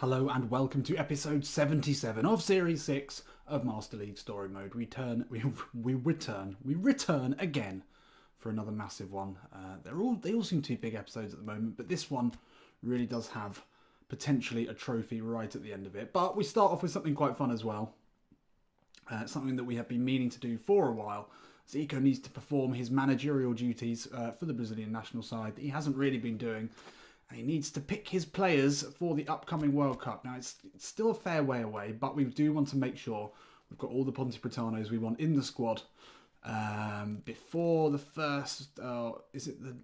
Hello and welcome to episode 77 of Series 6 of Master League Story Mode. We return again for another massive one. They all seem to be big episodes at the moment, but this one really does have potentially a trophy right at the end of it. But we start off with something quite fun as well. Something that we have been meaning to do for a while. Zico needs to perform his managerial duties for the Brazilian national side that he hasn't really been doing. And he needs to pick his players for the upcoming World Cup. Now, it's still a fair way away, but we do want to make sure we've got all the Ponte Pretanos we want in the squad before the first, the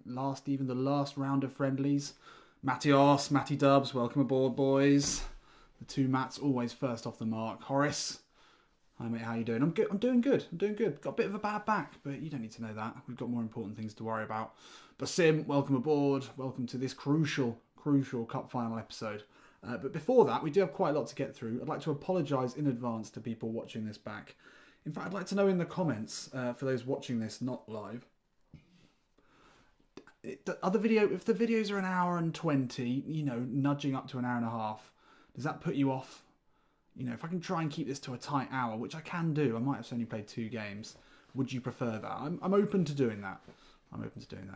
last round of friendlies. Matty Dubs, welcome aboard, boys. The two Matts always first off the mark. Horace, hi mate, how you doing? I'm good. I'm doing good. Got a bit of a bad back, but you don't need to know that. We've got more important things to worry about. Basim, welcome aboard. Welcome to this crucial cup final episode. But before that, we do have quite a lot to get through. I'd like to apologise in advance to people watching this back. In fact, I'd like to know in the comments, for those watching this not live, if the videos are an hour and 20, nudging up to an hour and a half, does that put you off? If I can try and keep this to a tight hour, which I can do, I might have only played 2 games. Would you prefer that? I'm open to doing that.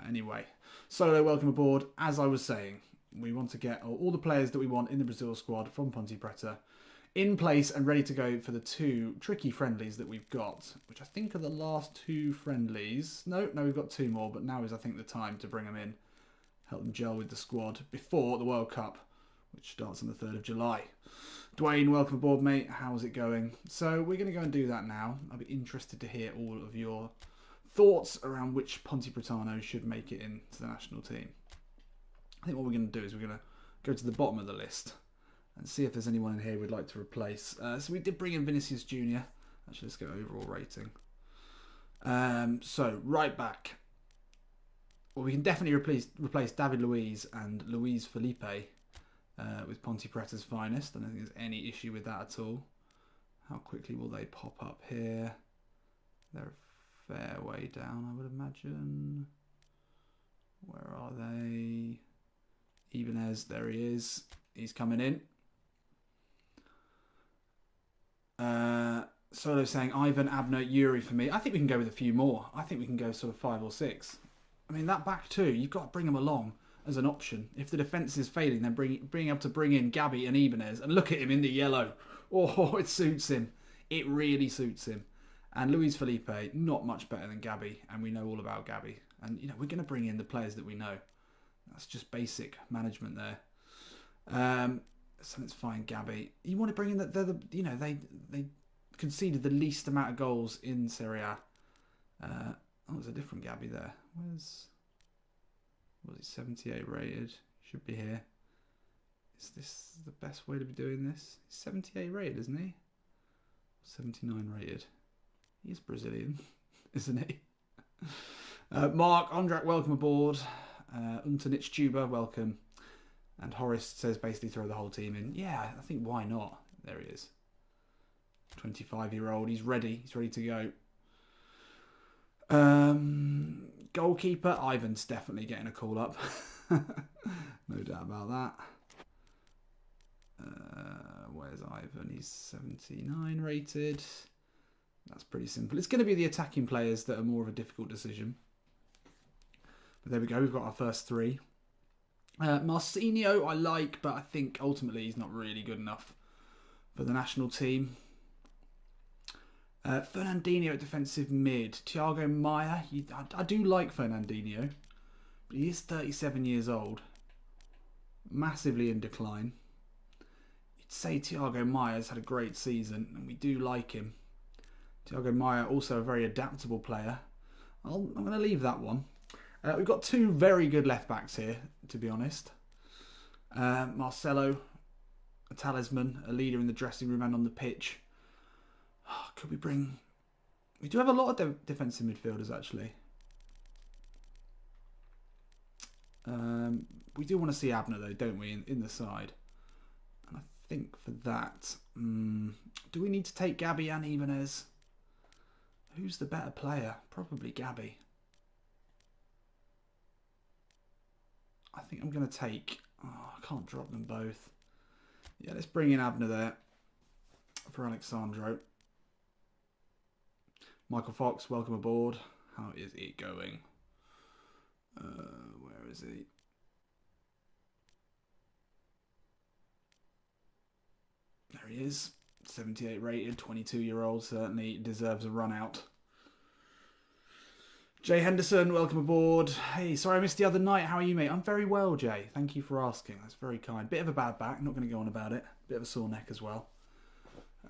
Anyway, Solo, welcome aboard. As I was saying, we want to get all the players that we want in the Brazil squad from Ponte Preta in place and ready to go for the 2 tricky friendlies that we've got, which I think are the last 2 friendlies. No, we've got 2 more, but now is, I think, the time to bring them in, help them gel with the squad before the World Cup, which starts on the 3rd of July. Dwayne, welcome aboard, mate. How's it going? So we're going to go and do that now. I'll be interested to hear all of your thoughts around which Ponte Pretano should make it into the national team. I think what we're going to do is we're going to go to the bottom of the list and see if there's anyone in here we'd like to replace. So we did bring in Vinicius Jr. Actually, let's go overall rating. So right back. Well, we can definitely replace David Luiz and Luis Felipe with Ponte Preta's finest. I don't think there's any issue with that at all. How quickly will they pop up here? They're a fair way down, I would imagine. Where are they? Ibanez, there he is. He's coming in. Solo saying Ivan, Abner, Yuri for me. I think we can go with a few more. I think we can go sort of 5 or 6. I mean, that back 2, you've got to bring them along as an option. If the defence is failing, then being able to bring in Gabby and Ibanez. And look at him in the yellow. Oh, it suits him. It really suits him. And Luis Felipe, not much better than Gabby. And we know all about Gabby. And, we're going to bring in the players that we know. That's just basic management there. So let's find Gabby. You want to bring in they conceded the least amount of goals in Serie A. There's a different Gabby there. Was he 78 rated? Should be here. Is this the best way to be doing this? He's 78 rated, isn't he? 79 rated. He's Brazilian, isn't he? Mark, Ondrak, welcome aboard. Untanich Tuba, welcome. And Horace says basically throw the whole team in. Yeah, I think why not? There he is. 25-year-old. He's ready. He's ready to go. Goalkeeper. Ivan's definitely getting a call up. No doubt about that. Where's Ivan? He's 79 rated. That's pretty simple. It's going to be the attacking players that are more of a difficult decision. But there we go. We've got our first 3. Marcinho I like, but I think ultimately he's not really good enough for the national team. Fernandinho at defensive mid. Thiago Maia. I do like Fernandinho, but he is 37 years old. Massively in decline. You'd say Thiago Maia's had a great season, and we do like him. Thiago Maia, also a very adaptable player. I'm going to leave that one. We've got 2 very good left-backs here, to be honest. Marcelo, a talisman, a leader in the dressing room and on the pitch. Could we bring... We do have a lot of defensive midfielders, actually. We do want to see Abner, though, don't we, in the side. And I think for that... do we need to take Gabby and Ibanez? Who's the better player? Probably Gabby. I think I'm going to take... I can't drop them both. Yeah, let's bring in Abner there for Alexandro. Michael Fox, welcome aboard. How is it going? Where is he? There he is. 78 rated, 22-year-old, certainly deserves a run out. Jay Henderson, welcome aboard. Hey, sorry I missed the other night. How are you, mate? I'm very well, Jay. Thank you for asking. That's very kind. Bit of a bad back. Not going to go on about it. Bit of a sore neck as well.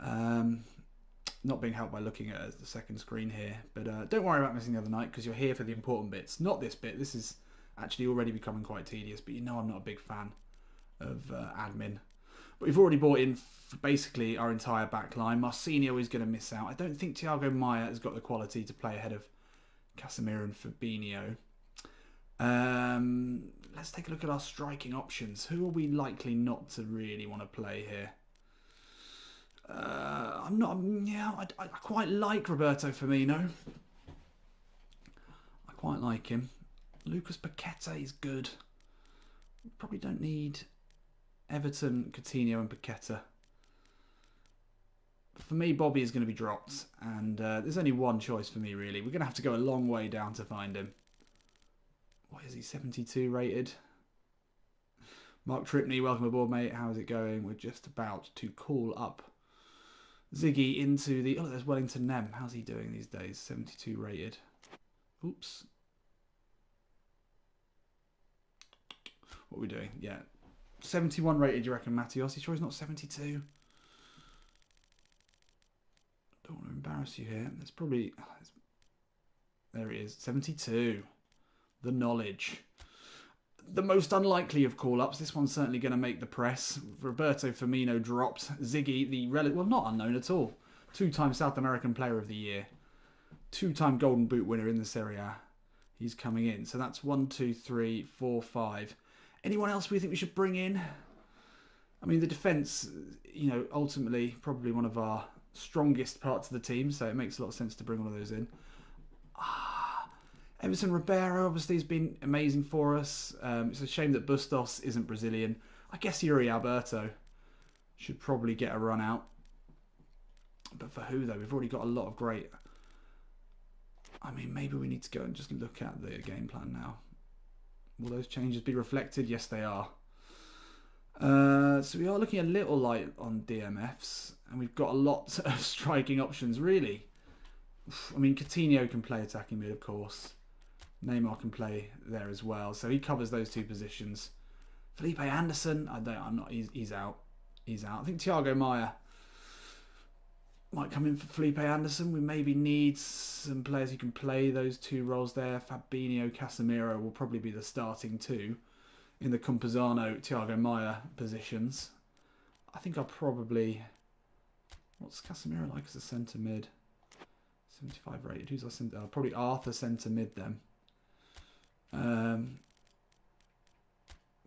Not being helped by looking at the second screen here. But don't worry about missing the other night because you're here for the important bits. Not this bit. This is actually already becoming quite tedious. But you know I'm not a big fan of admin. But we've already brought in basically our entire back line. Marcinho is going to miss out. I don't think Thiago Maia has got the quality to play ahead of Casemiro and Fabinho. Let's take a look at our striking options. Who are we likely not to really want to play here? I'm not. Yeah, I quite like Roberto Firmino. I quite like him. Lucas Paqueta is good. We probably don't need Everton, Coutinho, and Paqueta. For me, Bobby is going to be dropped, and there's only one choice for me, really. We're going to have to go a long way down to find him. What is he, 72 rated? Mark Tripney, welcome aboard, mate. How is it going? We're just about to call up Ziggy into the... Oh, there's Wellington Nem. How's he doing these days? 72 rated. Oops. What are we doing? Yeah. 71 rated, you reckon, Matios? You sure he's not 72? Don't want to embarrass you here. There's probably... There it is. 72. The knowledge. The most unlikely of call-ups. This one's certainly going to make the press. Roberto Firmino dropped. Ziggy, the well, not unknown at all. 2-time South American Player of the Year. 2-time Golden Boot winner in the Serie A. He's coming in. So that's 1, 2, 3, 4, 5. Anyone else we think we should bring in? I mean, the defence, you know, ultimately probably one of our strongest parts of the team, so it makes a lot of sense to bring one of those in. Emerson Ribeiro obviously has been amazing for us. It's a shame that Bustos isn't Brazilian. I guess Yuri Alberto should probably get a run out. But for who, though? We've already got a lot of great... I mean, maybe we need to go and just look at the game plan now. Will those changes be reflected? Yes, they are. So we are looking a little light on DMFs. And we've got a lot of striking options, really. I mean, Coutinho can play attacking mid, of course. Neymar can play there as well. So he covers those two positions. Felipe Anderson, he's out. He's out. I think Thiago Maia might come in for Felipe Anderson. We maybe need some players who can play those two roles there. Fabinho, Casemiro will probably be the starting two in the Campuzano, Thiago Maia positions. I think I'll probably... What's Casemiro like as a centre mid? 75 rated. Who's our centre? Probably Arthur centre mid then.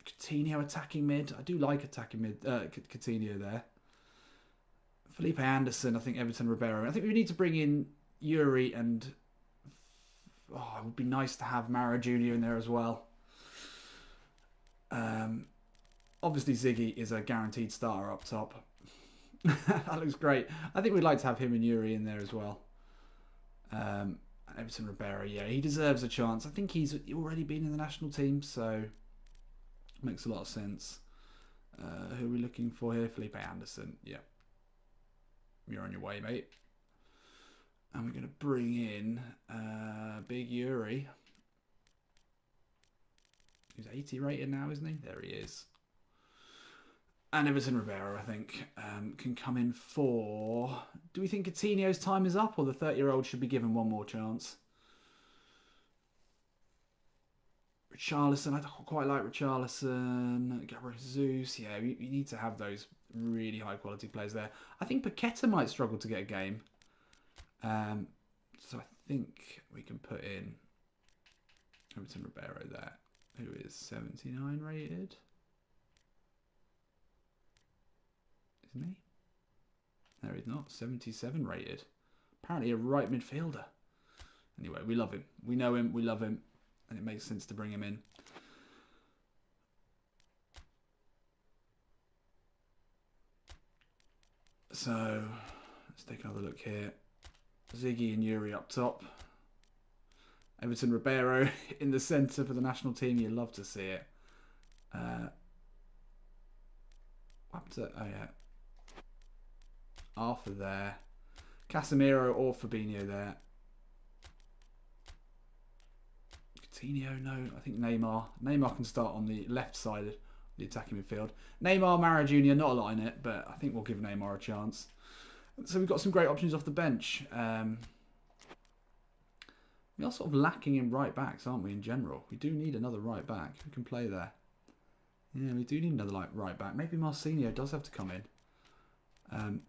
Coutinho attacking mid. I do like attacking mid. Coutinho there. Felipe Anderson. I think Everton Ribeiro. I think we need to bring in Yuri and... Oh, it would be nice to have Mara Jr. in there as well. Obviously Ziggy is a guaranteed starter up top. That looks great. I think we'd like to have him and Yuri in there as well. Everton Ribeiro, yeah, he deserves a chance. I think he's already been in the national team, so makes a lot of sense. Who are we looking for here? Felipe Anderson, yeah. You're on your way, mate. And we're going to bring in Big Yuri. He's 80 rated now, isn't he? There he is. And Everton Ribeiro, I think, can come in for... Do we think Coutinho's time is up, or the 30-year-old should be given one more chance? Richarlison, I quite like Richarlison. Gabriel Jesus, yeah, we need to have those really high-quality players there. I think Paqueta might struggle to get a game. So I think we can put in Everton Ribeiro there, who is 79 rated. Isn't he? No, he's not. 77 rated. Apparently a right midfielder. Anyway, we love him. We know him. We love him. And it makes sense to bring him in. So let's take another look here. Ziggy and Yuri up top. Everton Ribeiro in the centre for the national team. You love to see it. Up to, oh yeah. Arthur there. Casemiro or Fabinho there. Coutinho, no. I think Neymar. Neymar can start on the left side of the attacking midfield. Neymar, Mara Jr., not a lot in it, but I think we'll give Neymar a chance. So we've got some great options off the bench. We are sort of lacking in right backs, aren't we, in general? We do need another right back. Who can play there? Yeah, we do need another right back. Maybe Marcinho does have to come in.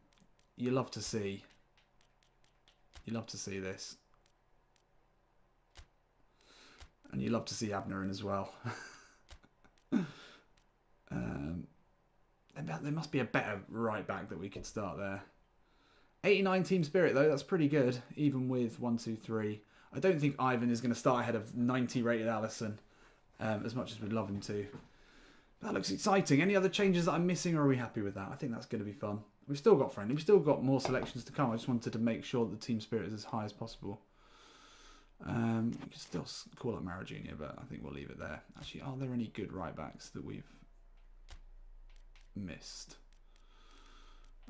You love to see this. And you love to see Abner in as well. There must be a better right back that we could start there. 89 team spirit though, that's pretty good, even with 1, 2, 3. I don't think Ivan is going to start ahead of 90 rated Alisson, as much as we'd love him to. That looks exciting. Any other changes that I'm missing, or are we happy with that? I think that's going to be fun. We've still got friendly. We've still got more selections to come. I just wanted to make sure that the team spirit is as high as possible. We can still call up Mara Jr., but I think we'll leave it there. Actually, are there any good right backs that we've missed?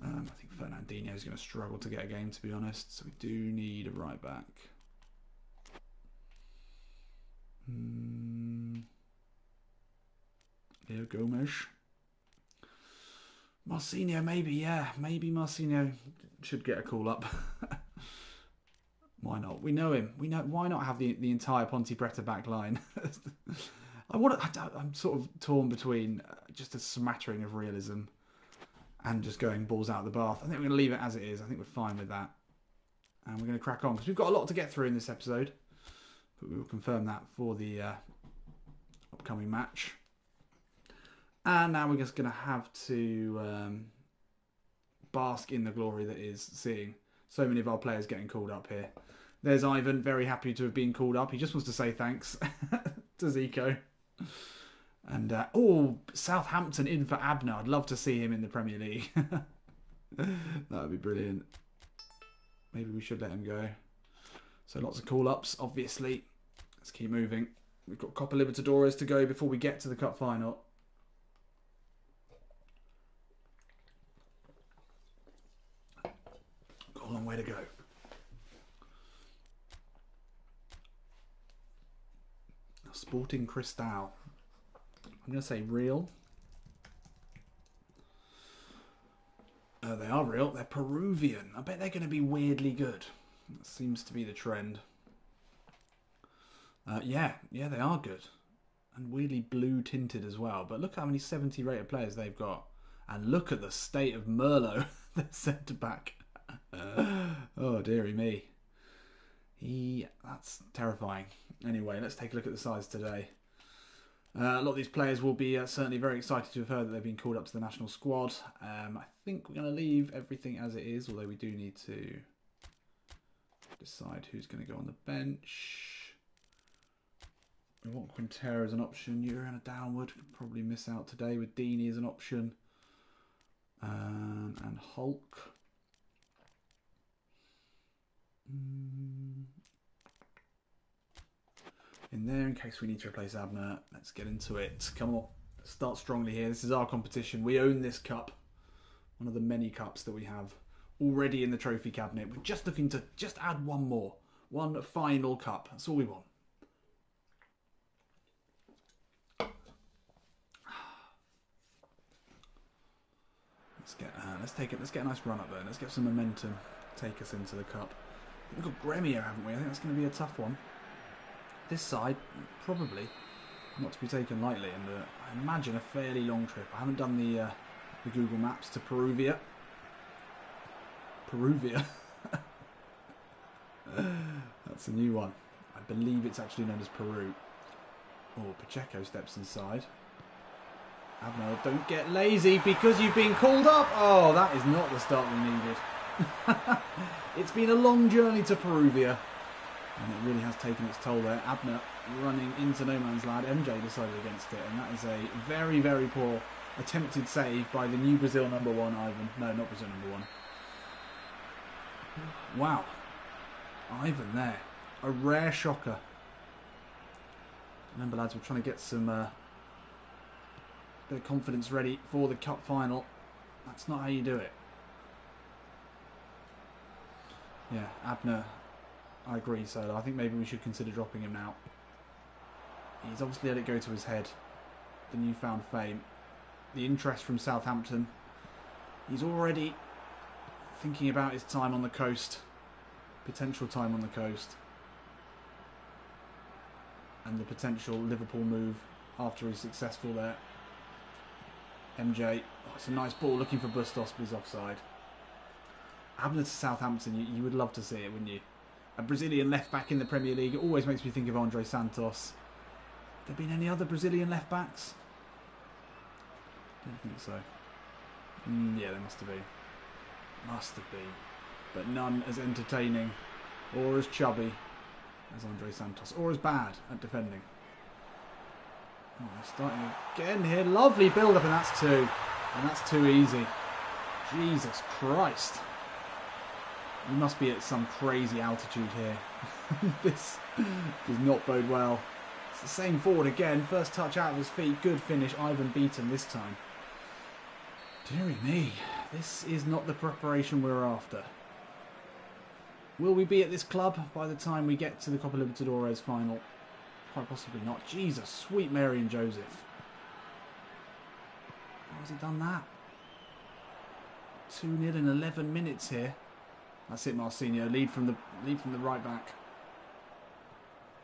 I think Fernandinho is going to struggle to get a game, to be honest. So we do need a right back. Leo Gomes. Marcinho, maybe, yeah. Maybe Marcinho should get a call up. Why not? We know him. We know. Why not have the entire Ponte Preta back line? I'm sort of torn between just a smattering of realism and just going balls out of the bath. I think we're going to leave it as it is. I think we're fine with that. And we're going to crack on because we've got a lot to get through in this episode. But we will confirm that for the upcoming match. And now we're just going to have to bask in the glory that is seeing so many of our players getting called up here. There's Ivan, very happy to have been called up. He just wants to say thanks to Zico. And, Southampton in for Abner. I'd love to see him in the Premier League. That would be brilliant. Maybe we should let him go. So lots of call-ups, obviously. Let's keep moving. We've got Copa Libertadores to go before we get to the Cup final. Got a long way to go. Sporting Cristal. I'm going to say real. They are real. They're Peruvian. I bet they're going to be weirdly good. That seems to be the trend. Yeah, they are good. And weirdly blue tinted as well. But look how many 70 rated players they've got. And look at the state of Merlo, the centre back. Oh, dearie me. That's terrifying. Anyway, let's take a look at the sides today. A lot of these players will be certainly very excited to have heard that they've been called up to the national squad. I think we're going to leave everything as it is, although we do need to decide who's going to go on the bench. We want Quintero as an option. You're in a downward. Could probably miss out today with Deeney as an option. And Hulk. In there in case we need to replace Abner. Let's get into it. Come on. Start strongly here. This is our competition. We own this cup. One of the many cups that we have already in the trophy cabinet. We're just looking to just add one more. One final cup. That's all we want. Let's get a nice run up there. Let's get some momentum. Take us into the cup. We've got Gremio, haven't we? I think that's going to be a tough one. This side, probably not to be taken lightly, and I imagine a fairly long trip. I haven't done the Google Maps to Peruvia. That's a new one. I believe it's actually known as Peru. Oh, Pacheco steps inside. Abner, don't get lazy because you've been called up. Oh, that is not the start we needed. It's been a long journey to Peruvia. And it really has taken its toll there. Abner running into no man's land. MJ decided against it. And that is a very, very poor attempted save by the new Brazil #1, Ivan. No, not Brazil #1. Wow. Ivan there. A rare shocker. Remember, lads, we're trying to get some bit of confidence ready for the cup final. That's not how you do it. Yeah, Abner, I agree, so I think maybe we should consider dropping him now. He's obviously let it go to his head. The newfound fame. The interest from Southampton. He's already thinking about his time on the coast. Potential time on the coast. And the potential Liverpool move after he's successful there. MJ. Oh, it's a nice ball looking for Bustos, but he's offside. Abner to Southampton, you would love to see it, wouldn't you? A Brazilian left-back in the Premier League. It always makes me think of Andre Santos. Have there been any other Brazilian left-backs? Don't think so. Yeah, there must have been. Must have been. But none as entertaining or as chubby as Andre Santos. Or as bad at defending. Oh, they're starting again here. Lovely build-up, and that's two. And that's too easy. Jesus Christ. We must be at some crazy altitude here. This does not bode well. It's the same forward again. First touch out of his feet. Good finish. Ivan beaten this time. Deary me. This is not the preparation we're after. Will we be at this club by the time we get to the Copa Libertadores final? Quite possibly not. Jesus, sweet Mary and Joseph. How has he done that? 2-0 in 11 minutes here. That's it, Marcinho. Lead from the right back.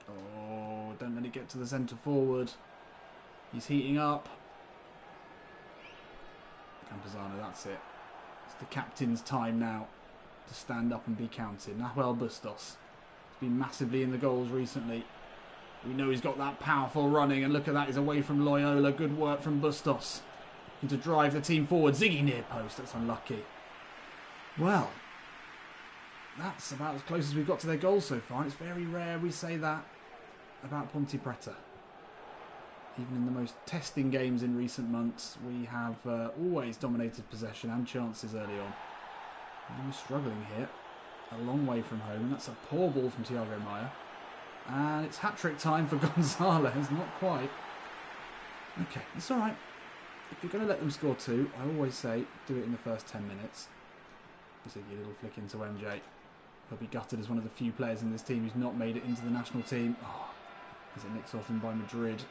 Oh, don't let it get to the centre forward. He's heating up. Campuzano, that's it. It's the captain's time now to stand up and be counted. Nahuel Bustos. He's been massively in the goals recently. We know he's got that powerful running, and look at that. He's away from Loyola. Good work from Bustos. And to drive the team forward. Ziggy near post. That's unlucky. Well, that's about as close as we've got to their goals so far. And it's very rare we say that about Ponte Preta. Even in the most testing games in recent months, we have always dominated possession and chances early on. And we're struggling here. A long way from home. And that's a poor ball from Thiago Maia. And it's hat-trick time for Gonzalez. Not quite. Okay, it's alright. If you're going to let them score two, I always say do it in the first 10 minutes. Just a little flick into MJ. He'll be gutted as one of the few players in this team who's not made it into the national team. Oh, as it nicks off him by Madrid.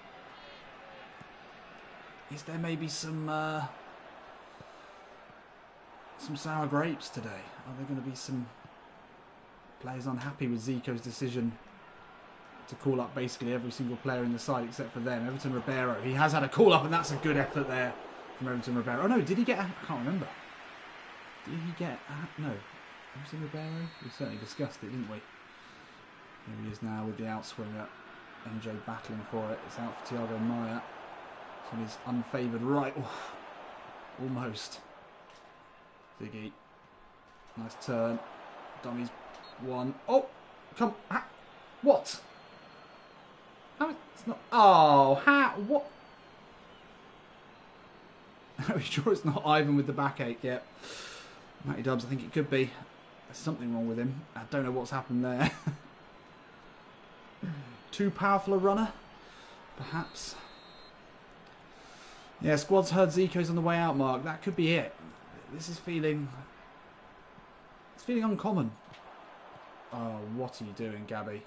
Is there maybe some sour grapes today? Are there going to be some players unhappy with Zico's decision to call up basically every single player in the side except for them? Everton Ribeiro. He has had a call up, and that's a good effort there from Everton Ribeiro. Oh no, did he get I can't remember. Did he get no. Everton Ribeiro? We certainly discussed it, didn't we? Here he is now with the outswinger. MJ battling for it. It's out for Thiago Maia. It's on his unfavoured right. Oof. Almost. Ziggy. Nice turn. Dummy's one. Oh! Come. What? How? It's not. Oh, how? What? Are we sure it's not Ivan with the backache yet? Matty Dubs, I think it could be. There's something wrong with him. I don't know what's happened there. Too powerful a runner? Perhaps. Yeah, squad's heard Zico's on the way out, Mark. That could be it. This is feeling... It's feeling uncommon. Oh, what are you doing, Gabby?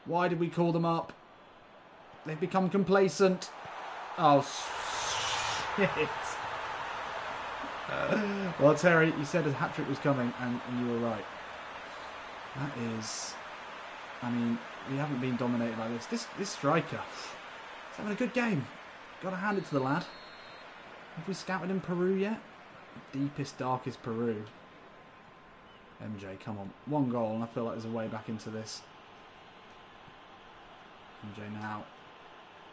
Why did we call them up? They've become complacent. Oh, shit. Well, Terry, you said a hat-trick was coming, and you were right. That is... I mean, we haven't been dominated like this. This striker is having a good game. Got to hand it to the lad. Have we scouted in Peru yet? Deepest, darkest Peru. MJ, come on. One goal, and I feel like there's a way back into this. MJ now.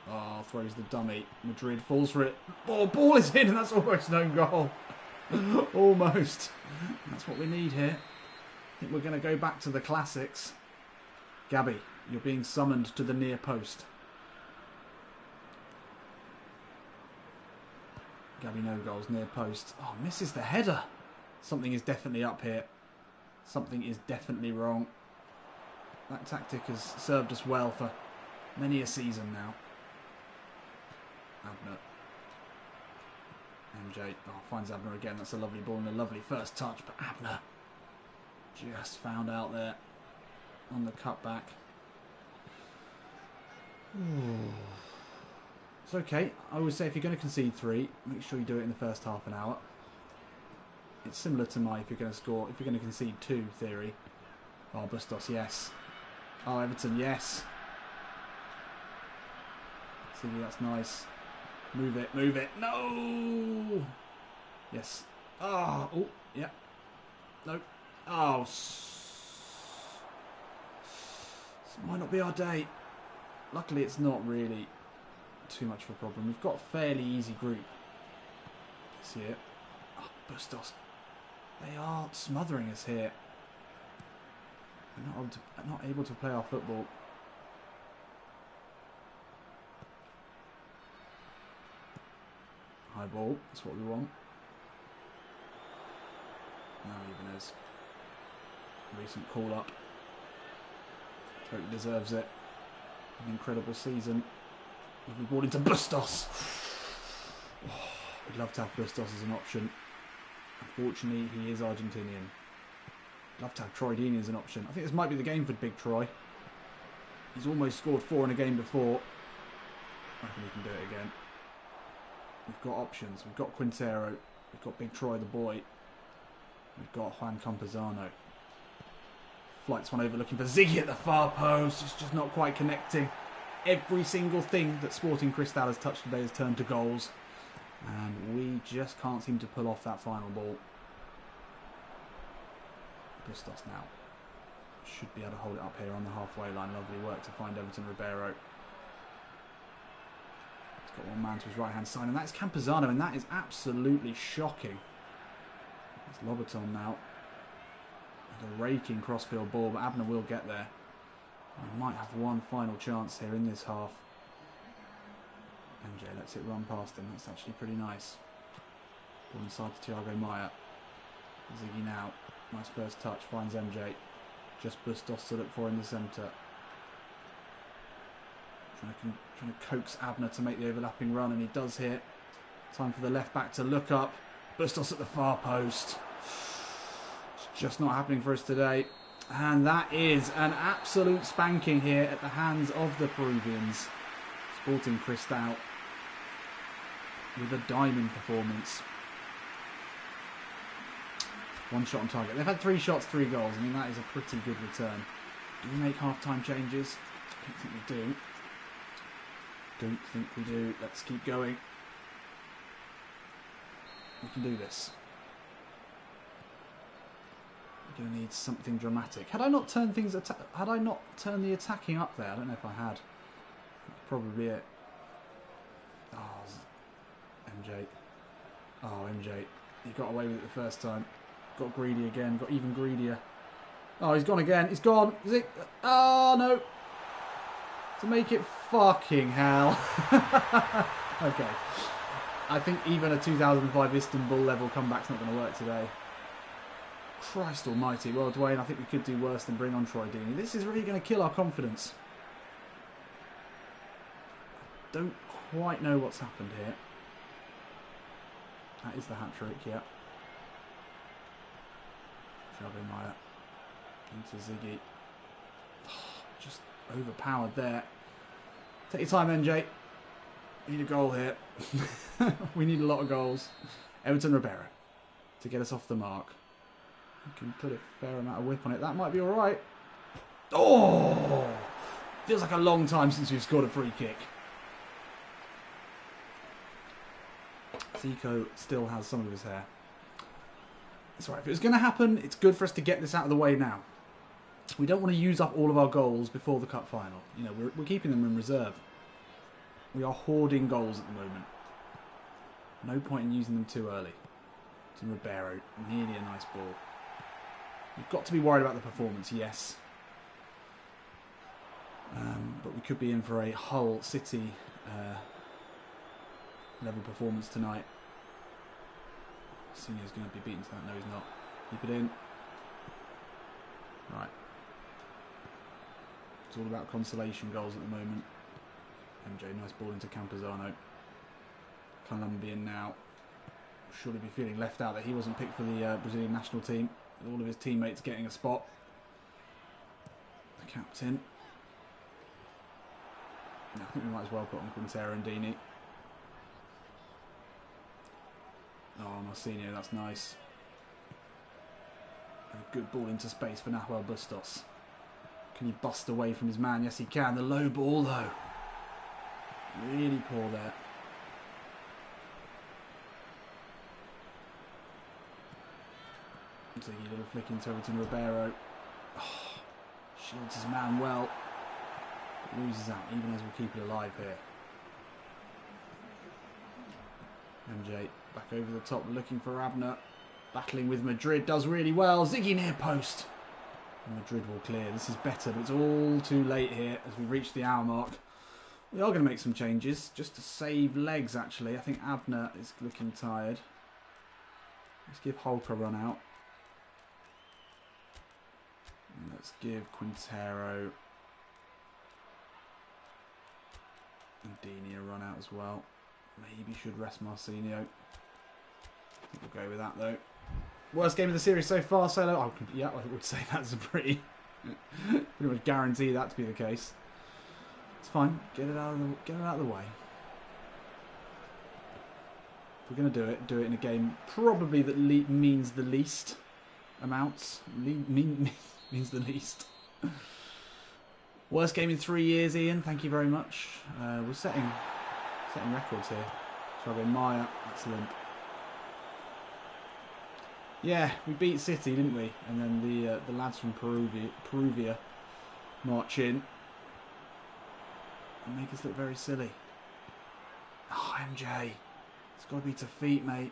Oh, throws the dummy. Madrid falls for it. Oh, ball is in, and that's almost an own goal. Almost. That's what we need here. I think we're going to go back to the classics. Gabby, you're being summoned to the near post. Gabby, no goals, near post. Oh, misses the header. Something is definitely up here. Something is definitely wrong. That tactic has served us well for many a season now. Abner. MJ. Oh, finds Abner again. That's a lovely ball and a lovely first touch. But Abner just found out there on the cutback. It's okay. I always say if you're going to concede 3, make sure you do it in the first half an hour. It's similar to my if you're going to concede 2 theory. Oh, Bustos, yes. Oh, Everton, yes. See, that's nice. Move it, move it. No! Yes. Oh, yeah. No. Oh. This might not be our day. Luckily, it's not really too much of a problem. We've got a fairly easy group. See it? Oh, Bustos. They are smothering us here. We're not able to play our football. High ball. That's what we want. Now even as recent call up. Totally deserves it. An incredible season. We brought into Bustos. We'd love to have Bustos as an option. Unfortunately, he is Argentinian. I'd love to have Troy Deeney as an option. I think this might be the game for Big Troy. He's almost scored 4 in a game before. I reckon we can do it again. We've got options. We've got Quintero. We've got Big Troy the boy. We've got Juan Campuzano. Flights one over looking for Ziggy at the far post. It's just not quite connecting. Every single thing that Sporting Cristal has touched today has turned to goals. And we just can't seem to pull off that final ball. Bustos now. Should be able to hold it up here on the halfway line. Lovely work to find Everton Ribeiro. He's got one man to his right hand side. And that's Campuzano. And that is absolutely shocking. It's Lobaton now. A raking crossfield ball, but Abner will get there. We might have one final chance here in this half. MJ lets it run past him. That's actually pretty nice. Ball inside to Thiago Maia. Ziggy now. Nice first touch. Finds MJ. Just Bustos to look for in the centre. Trying to coax Abner to make the overlapping run, and he does here. Time for the left back to look up. Bustos at the far post. Just not happening for us today. And that is an absolute spanking here at the hands of the Peruvians. Sporting Cristal with a diamond performance. 1 shot on target. They've had 3 shots, 3 goals. I mean, that is a pretty good return. Do we make half-time changes? I don't think we do. Don't think we do. Let's keep going. We can do this. We're going to need something dramatic. Had I not turned things, had I not turned the attacking up there? I don't know if I had. That's probably it. Oh, MJ. Oh, MJ. He got away with it the first time. Got greedy again. Got even greedier. Oh, he's gone again. He's gone. Is it? Oh, no. To make it fucking hell. Okay. I think even a 2005 Istanbul level comeback's not going to work today. Christ almighty. Well, Dwayne, I think we could do worse than bring on Troy Deeney. This is really going to kill our confidence. Don't quite know what's happened here. That is the hat-trick, yeah. Thiago Maia into Ziggy. Just overpowered there. Take your time, NJ. We need a goal here. We need a lot of goals. Everton Ribeiro to get us off the mark. We can put a fair amount of whip on it. That might be alright. Oh! Feels like a long time since we've scored a free kick. Zico still has some of his hair. It's alright. If it was going to happen, it's good for us to get this out of the way now. We don't want to use up all of our goals before the cup final. You know, we're keeping them in reserve. We are hoarding goals at the moment. No point in using them too early. To Ribeiro, nearly a nice ball. We've got to be worried about the performance, yes. But we could be in for a Hull City level performance tonight. Senior's going to be beaten to that. No, he's not. Keep it in. Right. It's all about consolation goals at the moment. MJ, nice ball into Campazano. Colombian now. Surely be feeling left out that he wasn't picked for the Brazilian national team. With all of his teammates getting a spot. The captain. I think we might as well put on Quintero and Dini. Oh, Marcinho, that's nice. A good ball into space for Nahuel Bustos. Can he bust away from his man? Yes, he can. The low ball, though. Really poor there. It's a little flick into Everton Ribeiro. Oh, shields his man well. Loses out, even as we'll keep it alive here. MJ back over the top, looking for Abner. Battling with Madrid, does really well. Ziggy near post. And Madrid will clear. This is better, but it's all too late here as we reach the hour mark. We are going to make some changes, just to save legs, actually. I think Abner is looking tired. Let's give Hulk a run out. And let's give Quintero and Dini a run out as well. Maybe should rest Marcinho. I think we'll go with that, though. Worst game of the series so far, Solo? Oh, yeah, I would say that's a pretty much guarantee that to be the case. It's fine. Get it out of the way. If we're going to do it in a game probably that means the least amounts. Means the least. Worst game in 3 years, Ian. Thank you very much. We're setting records here. Thiago Maia, excellent. Yeah, we beat City, didn't we? And then the lads from Peruvia march in and make us look very silly. Oh, MJ. It's got to be to feet, mate.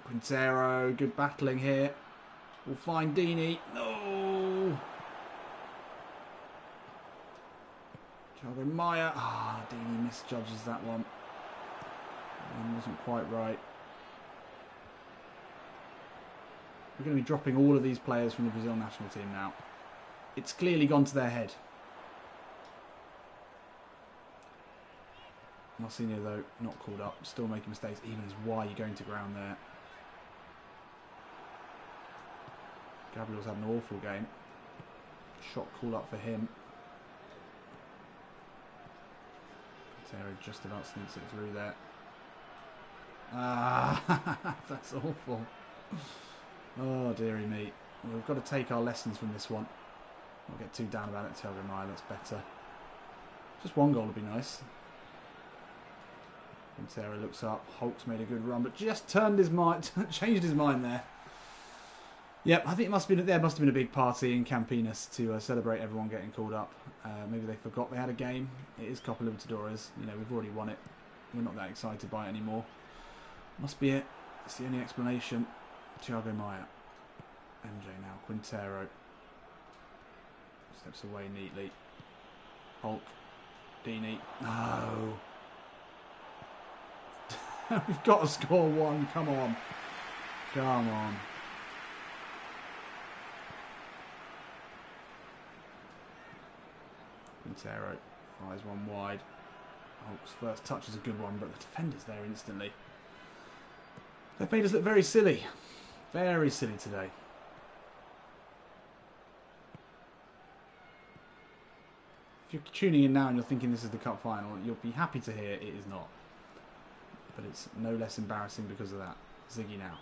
Quintero, good battling here. We'll find Dini. No! Thiago Maia. Ah, Dini misjudges that one. That one wasn't quite right. We're going to be dropping all of these players from the Brazil national team now. It's clearly gone to their head. Marcinho, though, not called up. Still making mistakes. Even as why are you going to ground there? Gabriel's had an awful game. Shot called up for him. Quintero just about sneaks it through there. Ah, that's awful. Oh, dearie me. Well, we've got to take our lessons from this one. Not get too down about it. Thiago Maia, that's better. Just one goal would be nice. Quintero looks up. Hulk's made a good run, but just turned his mind, changed his mind there. Yep, I think there must have been a big party in Campinas to celebrate everyone getting called up. Maybe they forgot they had a game. It is Copa Libertadores. You know, we've already won it. We're not that excited by it anymore. Must be it. It's the only explanation. Thiago Maia. MJ now. Quintero. Steps away neatly. Hulk. Dini. No. We've got to score one. Come on. Come on. Quintero fires one wide. Hulk's first touch is a good one, but the defender's there instantly. They've made us look very silly. Very silly today. If you're tuning in now and you're thinking this is the cup final, you'll be happy to hear it is not. But it's no less embarrassing because of that. Ziggy now.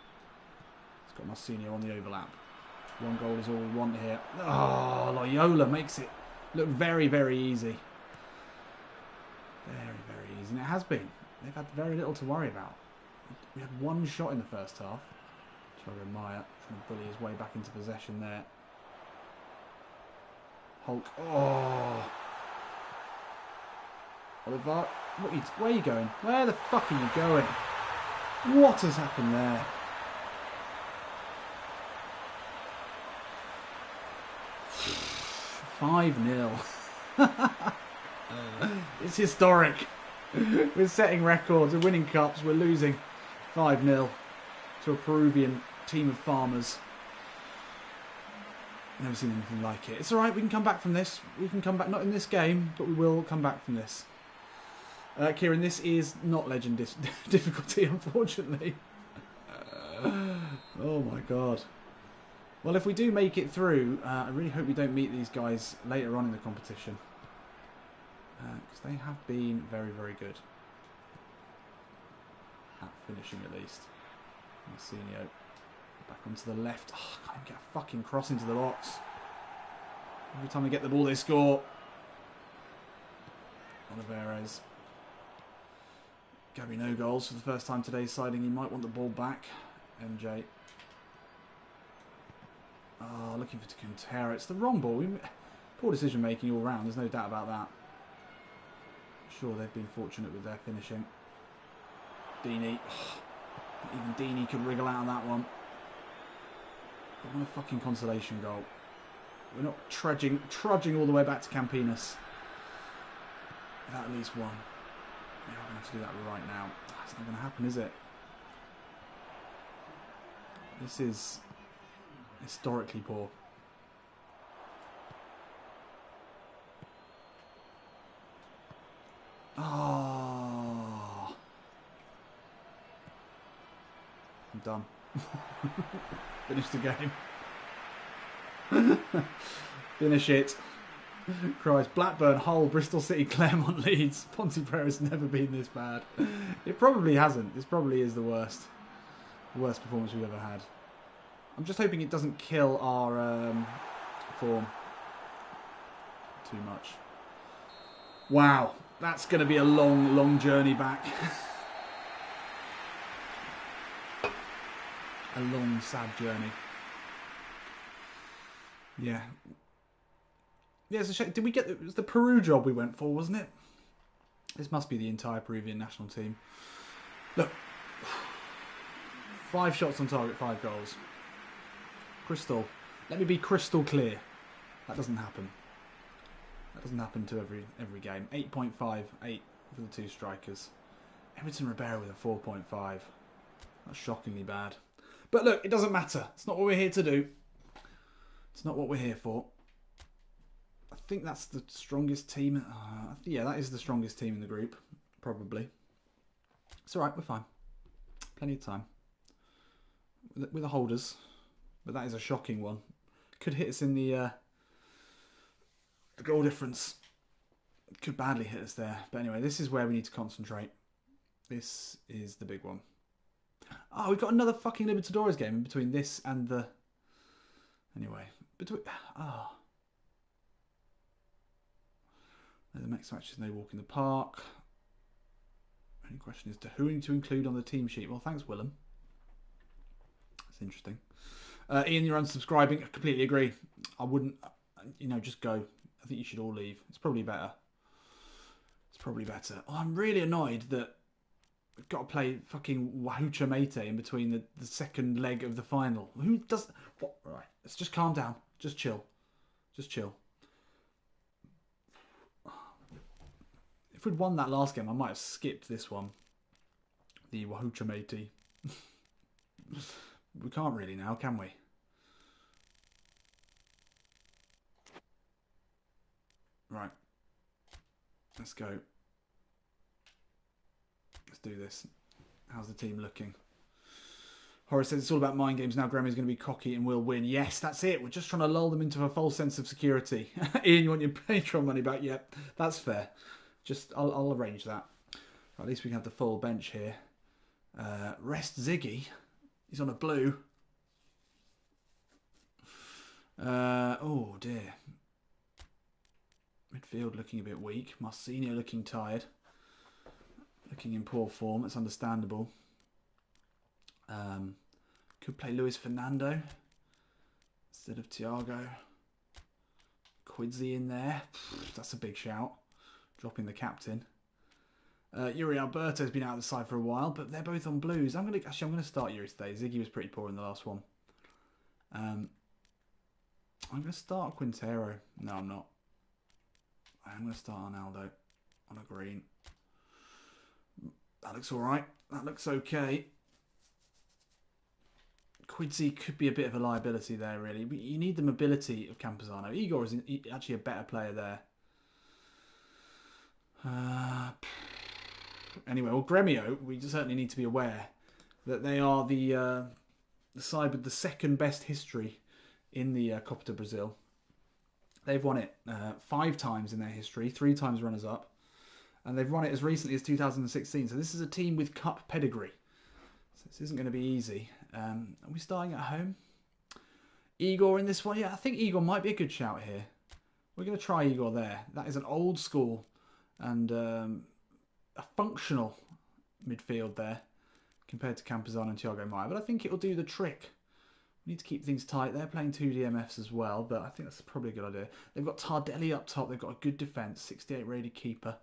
He's got Marcinho on the overlap. One goal is all we want here. Oh, Loyola makes it look very, very easy. Very, very easy. And it has been. They've had very little to worry about. We had one shot in the first half. Thiago Maia trying to bully his way back into possession there. Hulk. Oh. Oliver. Where are you going? Where the fuck are you going? What has happened there? $5-0. It's historic. We're setting records. We're winning cups. We're losing 5-0 to a Peruvian team of farmers. Never seen anything like it. It's all right. We can come back from this. We can come back. Not in this game, but we will come back from this. Kieran, this is not legend difficulty, unfortunately. Oh my god. Well, if we do make it through, I really hope we don't meet these guys later on in the competition. Because they have been very, very good. At finishing, at least. Marcinho. Back onto the left. Oh, I can't get a fucking cross into the box. Every time they get the ball, they score. Oliveres. Gabby no goals for the first time today, siding he might want the ball back. MJ. Oh, looking for Quintero. It's the wrong ball. Poor decision making all round, there's no doubt about that. Sure, they've been fortunate with their finishing. Deeney. Oh, not even Deeney could wriggle out of that one. But what a fucking consolation goal. We're not trudging all the way back to Campinas without at least one. Yeah, I'm going to have to do that right now. That's not going to happen, is it? This is historically poor. Oh. I'm done. Finish the game. Finish it. Christ. Blackburn, Hull, Bristol City, Claremont, Leeds. Pontypridd's never been this bad. It probably hasn't. This probably is the worst performance we've ever had. I'm just hoping it doesn't kill our form too much. Wow. That's going to be a long, long journey back. A long, sad journey. Yeah. Yeah, it's a shame. Did we get... It was the Peru job we went for, wasn't it? This must be the entire Peruvian national team. Look. 5 shots on target, 5 goals. Crystal. Let me be crystal clear. That doesn't happen. That doesn't happen to every game. 8.58 for the 2 strikers. Emerson Ribeiro with a 4.5. That's shockingly bad. But look, it doesn't matter. It's not what we're here to do. It's not what we're here for. I think that's the strongest team. Yeah, that is the strongest team in the group. Probably. It's alright, we're fine. Plenty of time. With the holders. But that is a shocking one. Could hit us in the goal difference. Could badly hit us there. But anyway, this is where we need to concentrate. This is the big one. Oh, we've got another fucking Libertadores game in between this and the... Anyway. Between... Oh. The next match is no walk in the park. The only question is who to include on the team sheet. Well, thanks, Willem. That's interesting. Ian, you're unsubscribing. I completely agree. I wouldn't... You know, just go. I think you should all leave. It's probably better. It's probably better. Oh, I'm really annoyed that we've got to play fucking Wahucha Mate in between the second leg of the final. Who does... What? Right. Let's just calm down. Just chill. Just chill. If we'd won that last game, I might have skipped this one. The Wahucha Mate. We can't really now, can we? Right. Let's go. Let's do this. How's the team looking? Horace says it's all about mind games now. Grammy's going to be cocky and will win. Yes, that's it. We're just trying to lull them into a false sense of security. Ian, you want your Patreon money back? Yep, that's fair. I'll arrange that. At least we can have the full bench here. Rest Ziggy. He's on a blue. Oh dear. Midfield looking a bit weak. Marcinho looking tired. Looking in poor form. That's understandable. Could play Luis Fernando instead of Thiago. Quidzy in there. That's a big shout. Dropping the captain. Yuri Alberto's been out of the side for a while, but they're both on blues. I'm gonna start Yuri today. Ziggy was pretty poor in the last one. I'm gonna start Quintero. No, I'm not. I'm gonna start Arnaldo on a green. That looks all right. That looks okay. Quincy could be a bit of a liability there, really. But you need the mobility of Campuzano. Igor is actually a better player there. Anyway, well, Gremio, we certainly need to be aware that they are the side with the second best history in the Copa do Brasil. They've won it 5 times in their history, 3 times runners-up. And they've won it as recently as 2016. So this is a team with cup pedigree. So this isn't going to be easy. Are we starting at home? Igor in this one? Yeah, I think Igor might be a good shout here. We're going to try Igor there. That is an old school and a functional midfield there compared to Campuzano and Thiago Maia. But I think it'll do the trick. We need to keep things tight. They're playing 2 DMFs as well, but I think that's probably a good idea. They've got Tardelli up top. They've got a good defence. 68 rated keeper.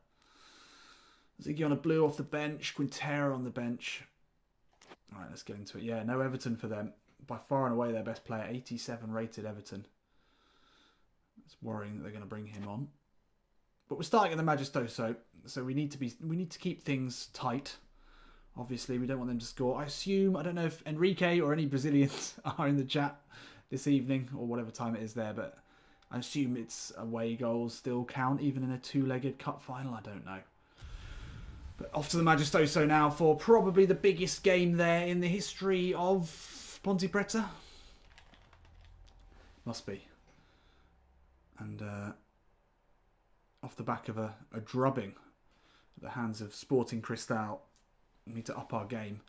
Ziggy on a blue off the bench. Quintero on the bench. All right, let's get into it. Yeah, no Everton for them. By far and away their best player. 87 rated Everton. It's worrying that they're going to bring him on. But we're starting at the Majestoso, so we need to keep things tight. Obviously, we don't want them to score. I assume, I don't know if Enrique or any Brazilians are in the chat this evening or whatever time it is there, but I assume it's away goals still count, even in a 2-legged cup final. I don't know. But off to the Majestoso now for probably the biggest game there in the history of Ponte Preta. Must be. And off the back of a drubbing at the hands of Sporting Cristal. We need to up our game.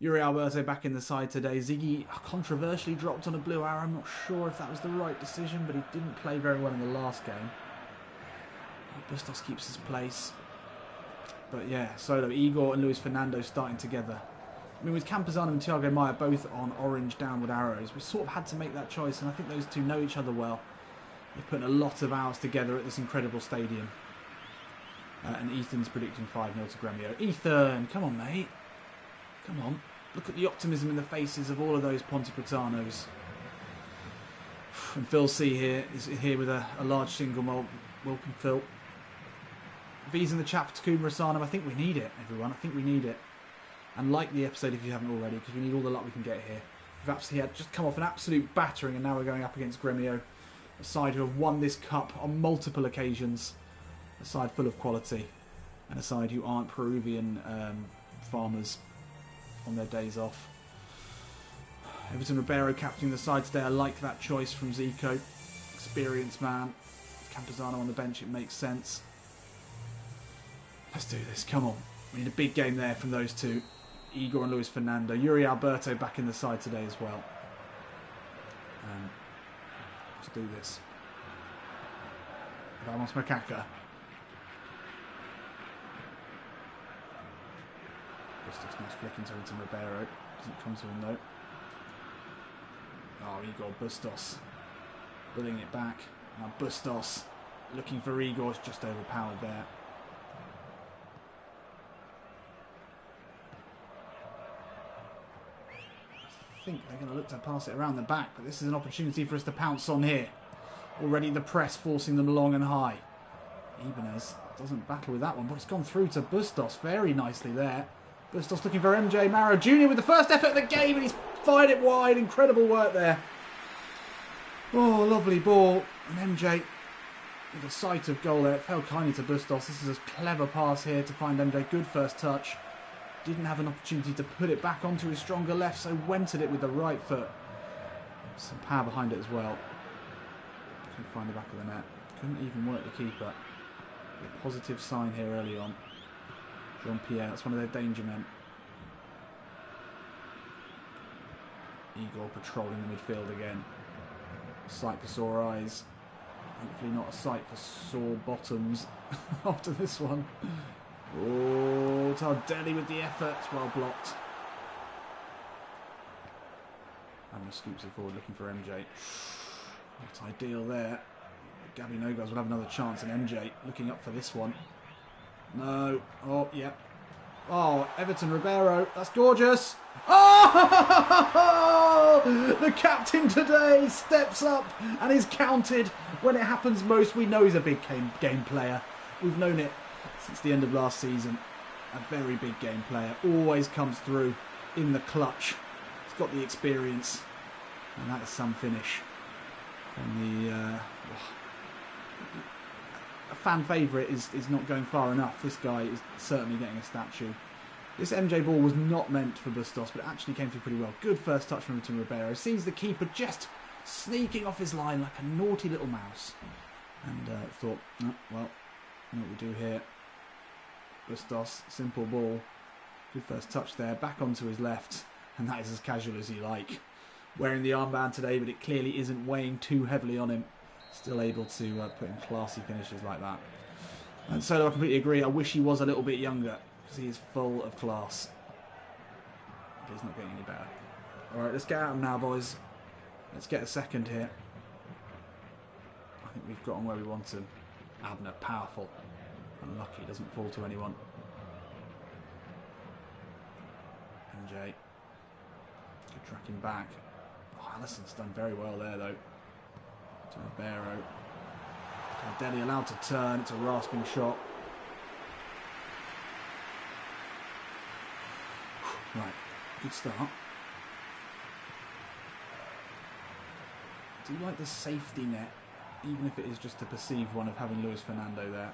Yuri Alberto back in the side today. Ziggy controversially dropped on a blue arrow. I'm not sure if that was the right decision, but he didn't play very well in the last game. Bustos keeps his place. But yeah, Solo, Igor and Luis Fernando starting together. I mean, with Campuzano and Thiago Maia both on orange downward arrows, we sort of had to make that choice, and I think those two know each other well. They've put a lot of hours together at this incredible stadium. And Ethan's predicting 5-0 to Gremio. Ethan, come on, mate. Come on. Look at the optimism in the faces of all of those Ponte Pretanos. And Phil C here is here with a large single malt. Welcome, Phil. V's in the chat for Takuma Asano. I think we need it, everyone. I think we need it. And like the episode if you haven't already, because we need all the luck we can get here. We've absolutely had just come off an absolute battering, and now we're going up against Gremio, a side who have won this cup on multiple occasions. A side full of quality, and a side who aren't Peruvian farmers on their days off. Everton Ribeiro captaining the side today. I like that choice from Zico. Experienced man. Campuzano on the bench, it makes sense. Let's do this, come on. We need a big game there from those two. Igor and Luis Fernando. Yuri Alberto back in the side today as well. Let's do this. Vamos Macaca. Bustos nice flick into Everton Ribeiro. Doesn't come to him though. Oh, Igor Bustos. Pulling it back. Now Bustos looking for Igor. It's just overpowered there. I think they're going to look to pass it around the back, but this is an opportunity for us to pounce on here. Already the press forcing them long and high. Ibanez doesn't battle with that one, but it's gone through to Bustos very nicely there. Bustos looking for MJ Maro Jr. with the first effort of the game, and he's fired it wide. Incredible work there. Oh, lovely ball. And MJ with a sight of goal there. It fell kindly to Bustos. This is a clever pass here to find MJ. Good first touch. Didn't have an opportunity to put it back onto his stronger left, so went at it with the right foot. Some power behind it as well. Couldn't find the back of the net. Couldn't even work the keeper. A positive sign here early on. Jean-Pierre, that's one of their danger men. Igor patrolling the midfield again. Sight for sore eyes. Hopefully not a sight for sore bottoms after this one. Oh, Tardelli with the effort. It's well blocked. And scoops it forward looking for MJ. Not ideal there. Gabby Nogas will have another chance, and MJ looking up for this one. No. Oh, yeah. Oh, Everton Ribeiro. That's gorgeous. Oh! The captain today steps up and is counted when it happens most. We know he's a big game player. We've known it since the end of last season. A very big game player. Always comes through in the clutch. It's got the experience. And that is some finish. From the... a fan favourite is not going far enough. This guy is certainly getting a statue. This MJ ball was not meant for Bustos, but it actually came through pretty well. Good first touch from Ribeiro. Sees the keeper just sneaking off his line like a naughty little mouse. And thought, oh, well, what we do here. Bustos, simple ball. Good first touch there. Back onto his left. And that is as casual as you like. Wearing the armband today, but it clearly isn't weighing too heavily on him. Still able to put in classy finishes like that. And so I completely agree. I wish he was a little bit younger, because he is full of class. But he's not getting any better. Alright, let's get at him now, boys. Let's get a second here. I think we've got on where we want him. Abner, powerful. Unlucky, doesn't fall to anyone. MJ. Good tracking back. Oh, Allison's done very well there, though. To Ribeiro. Deli allowed to turn. It's a rasping shot. Right, good start. Do you like the safety net, even if it is just a perceived one of having Luis Fernando there?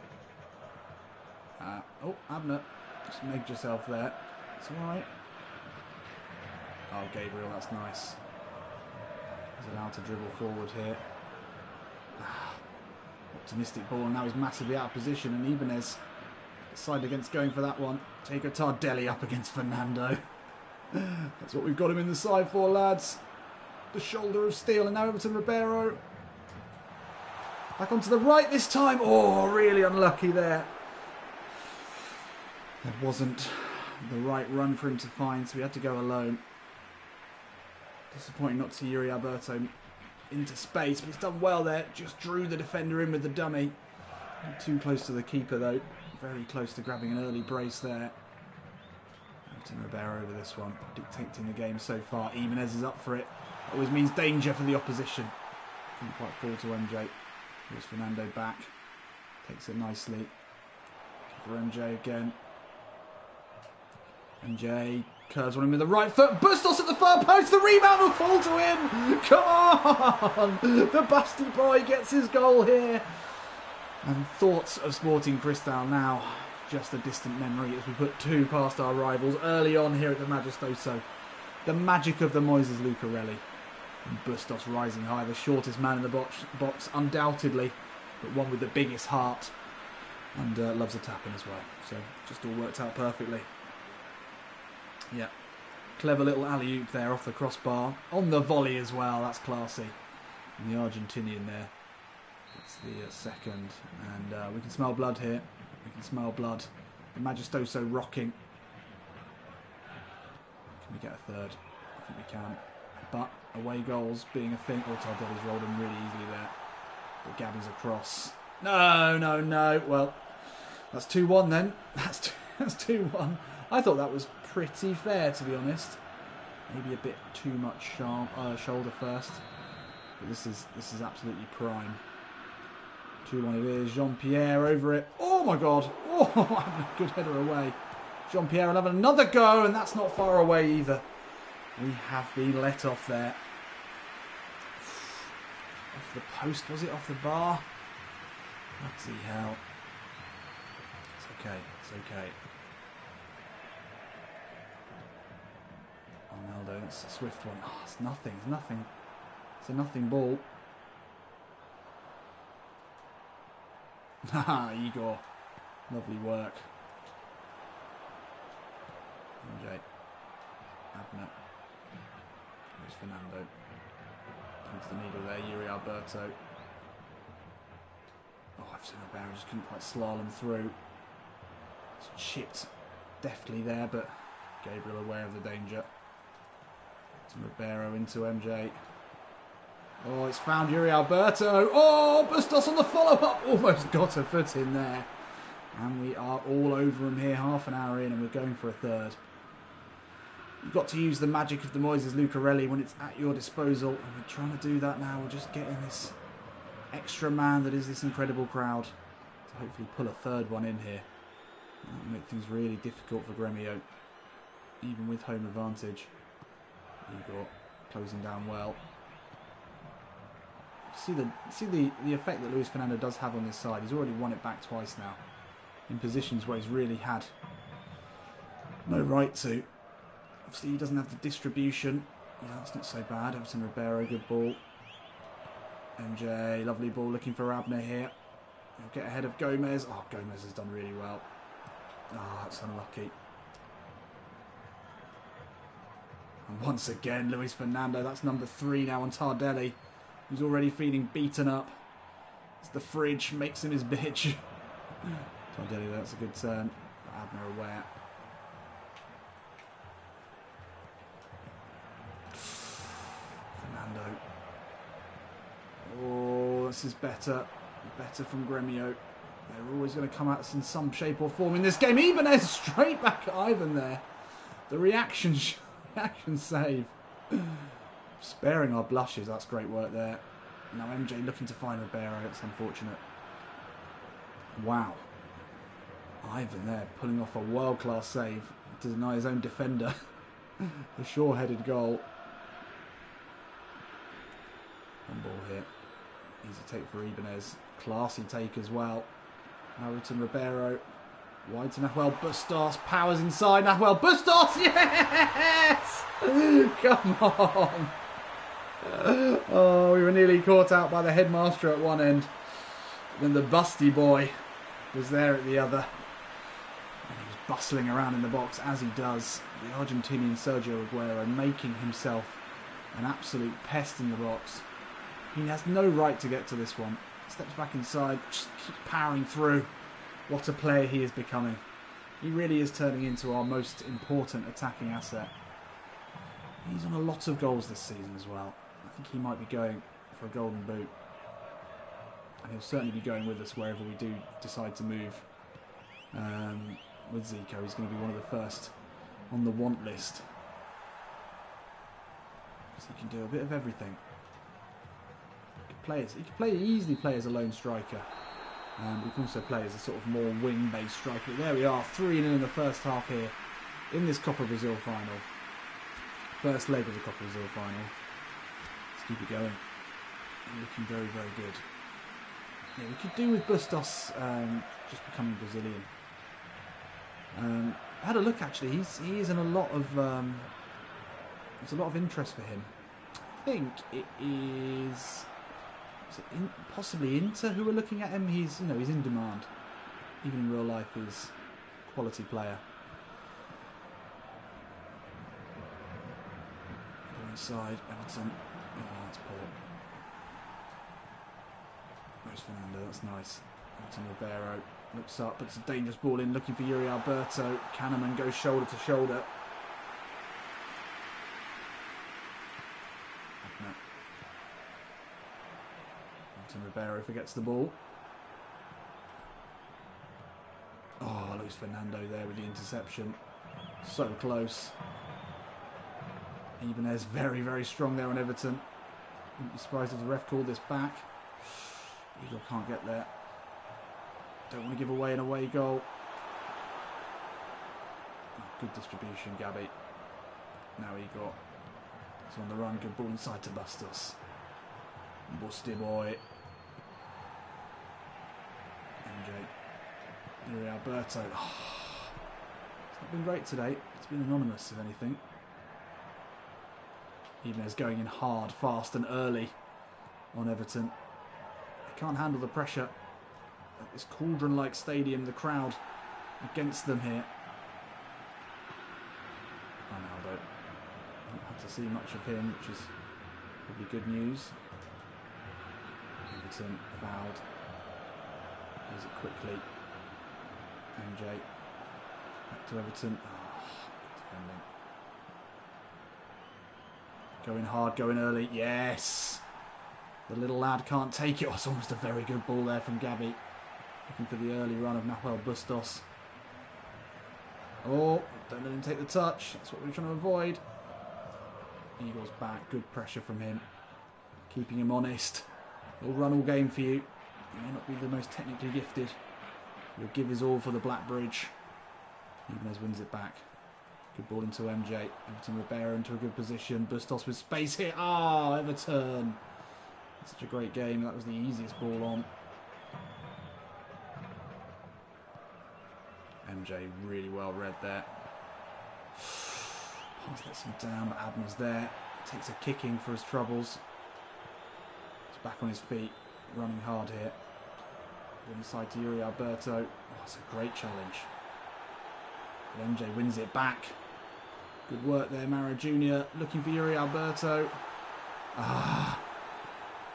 Oh, Abner, just megged yourself there. It's alright. Oh, Gabriel, that's nice. He's allowed to dribble forward here. Optimistic ball, and now he's massively out of position, and Ibanez decided against going for that one. Take a Tardelli up against Fernando. That's what we've got him in the side for, lads. The shoulder of steel, and now over to Ribeiro. Back onto the right this time. Oh, really unlucky there. That wasn't the right run for him to find, so he had to go alone. Disappointing not to Yuri Alberto into space, but he's done well there. Just drew the defender in with the dummy. Not too close to the keeper though. Very close to grabbing an early brace there. Everton Ribeiro over this one, dictating the game so far. Ibanez is up for it. Always means danger for the opposition. Couldn't quite fall to MJ. Here's Fernando back. Takes it nicely. For MJ again. MJ curves on him with the right foot. Bustos at the far post. The rebound will fall to him. Come on. The Basti boy gets his goal here. And thoughts of Sporting Cristal now just a distant memory as we put two past our rivals early on here at the Majestoso. The magic of the Moises Lucarelli. And Bustos rising high, the shortest man in the box undoubtedly, but one with the biggest heart. And loves a tap in as well. So just all worked out perfectly. Yeah, clever little alley-oop there off the crossbar. On the volley as well, that's classy. And the Argentinian there. It's the second. And we can smell blood here. We can smell blood. The Majestoso rocking. Can we get a third? I think we can. But away goals being a thing. Oh, Tardelli's rolled him really easily there. But Gabby's across. No, no, no. Well, that's 2-1 then. That's 2-1. I thought that was pretty fair, to be honest. Maybe a bit too much shoulder first, but this is absolutely prime. 2-1 it is. Jean-Pierre over it. Oh my God! Oh, good header away. Jean-Pierre will have another go, and that's not far away either. We have been let off there. Off the post, was it? Off the bar? Bloody hell! It's okay. It's okay. Ronaldo, it's a swift one. Oh, it's nothing, it's nothing. It's a nothing ball. Haha, Igor. Lovely work. MJ. Abner. There's Fernando. Into the needle there, Yuri Alberto. Oh, I've seen Ribeiro just couldn't quite slalom through. It's chipped deftly there, but Gabriel aware of the danger. Ribeiro into MJ. Oh, it's found Yuri Alberto. Oh, Bustos on the follow-up. Almost got a foot in there. And we are all over him here, half an hour in, and we're going for a third. You've got to use the magic of the Moises Lucarelli when it's at your disposal. And we're trying to do that now. We're just getting this extra man that is this incredible crowd to hopefully pull a third one in here. That'll make things really difficult for Gremio, even with home advantage. Igor closing down well. See the effect that Luis Fernando does have on this side. He's already won it back twice now, in positions where he's really had no right to. Obviously, he doesn't have the distribution. Yeah, that's not so bad. Everton Ribeiro, good ball. MJ, lovely ball, looking for Abner here. He'll get ahead of Gomez. Oh, Gomez has done really well. Oh, that's unlucky. And once again, Luis Fernando. That's number 3 now on Tardelli. He's already feeling beaten up. It's the fridge makes him his bitch. Tardelli, that's a good turn. Abner aware. Fernando. Oh, this is better. Better from Gremio. They're always going to come at us in some shape or form in this game. Ibanez straight back at Ivan there. The reaction save. Sparing our blushes. That's great work there. Now MJ looking to find Ribeiro. It's unfortunate. Wow. Ivan there pulling off a world-class save to deny his own defender. A sure-headed goal. One ball here. Easy take for Ibanez. Classy take as well. Everton Ribeiro. Wide to Nahuel Bustos. Powers inside. Nahuel Bustos. Yes! Come on. Oh, we were nearly caught out by the headmaster at one end. Then the busty boy was there at the other. And he was bustling around in the box as he does. The Argentinian Sergio Aguero making himself an absolute pest in the box. He has no right to get to this one. Steps back inside, just keeps powering through. What a player he is becoming. He really is turning into our most important attacking asset. He's on a lot of goals this season as well. I think he might be going for a golden boot. And he'll certainly be going with us wherever we do decide to move. With Zico, he's going to be one of the first on the want list. So he can do a bit of everything. He can easily play as a lone striker. He can also play as a sort of more wing-based striker. But there we are, 3-0 in the first half here in this Copa Brazil final. First leg of the Copa Brazil final. Let's keep it going. Looking very, very good. Yeah, we could do with Bustos just becoming Brazilian. I had a look actually. He is in a lot of there's a lot of interest for him. I think it is. Possibly Inter who are looking at him. He's in demand. Even in real life, he's a quality player. Go inside, Everton. Oh, that's poor. Where's Fernando? That's nice. Everton Ribeiro looks up, but it's a dangerous ball in, looking for Yuri Alberto. Kahneman goes shoulder to shoulder. Ribeiro forgets the ball. Oh, Luis Fernando there with the interception. So close. Ibanez very, very strong there on Everton. Wouldn't be surprised if the ref called this back. Igor can't get there. Don't want to give away an away goal. Oh, good distribution, Gabby. Now Igor. He's on the run. Good ball inside to Bustos. Busty boy. MJ. Yuri Alberto. Oh, it's not been great today. It's been anonymous, if anything. Ibanez going in hard, fast and early on Everton. They can't handle the pressure at this cauldron-like stadium. The crowd against them here. Ronaldo. Not had to see much of him, which is probably good news. Everton fouled. Plays it quickly. MJ. Back to Everton. Oh, defending. Going hard, going early. Yes! The little lad can't take it. Oh, it's almost a very good ball there from Gabby. Looking for the early run of Nahuel Bustos. Oh, don't let him take the touch. That's what we're trying to avoid. Eagles back. Good pressure from him. Keeping him honest. He'll run all game for you. He may not be the most technically gifted. He'll give his all for the Black Bridge. Ibanez wins it back. Good ball into MJ. Everton Ribeiro into a good position. Bustos with space here. Ah, Everton. Such a great game. That was the easiest ball on. MJ really well read there. Pass lets him down, but Abner's there. Takes a kicking for his troubles. He's back on his feet, running hard here. Inside to Yuri Alberto. Oh, that's a great challenge. But MJ wins it back. Good work there, Maro Jr. Looking for Yuri Alberto. Ah.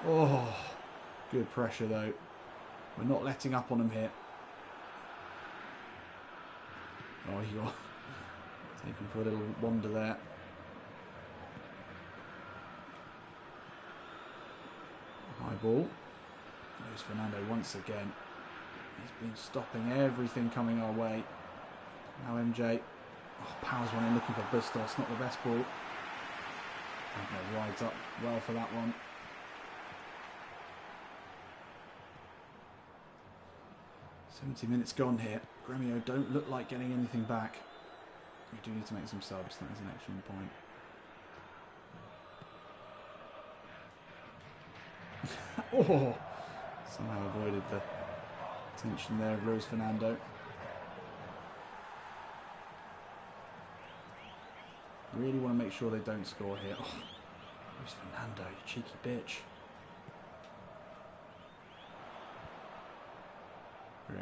Oh. Good pressure though. We're not letting up on him here. Oh, he got taken for a little wander there. High ball. There's Fernando once again. He's been stopping everything coming our way. Now MJ. Oh, powers one in looking for Bustos. Not the best ball. Abner rides up well for that one. "70 minutes gone here. Gremio don't look like getting anything back. We do need to make some subs. That is an excellent point. Oh! Somehow avoided the tension there of Luis Fernando. Really want to make sure they don't score here. Oh, Luis Fernando, you cheeky bitch.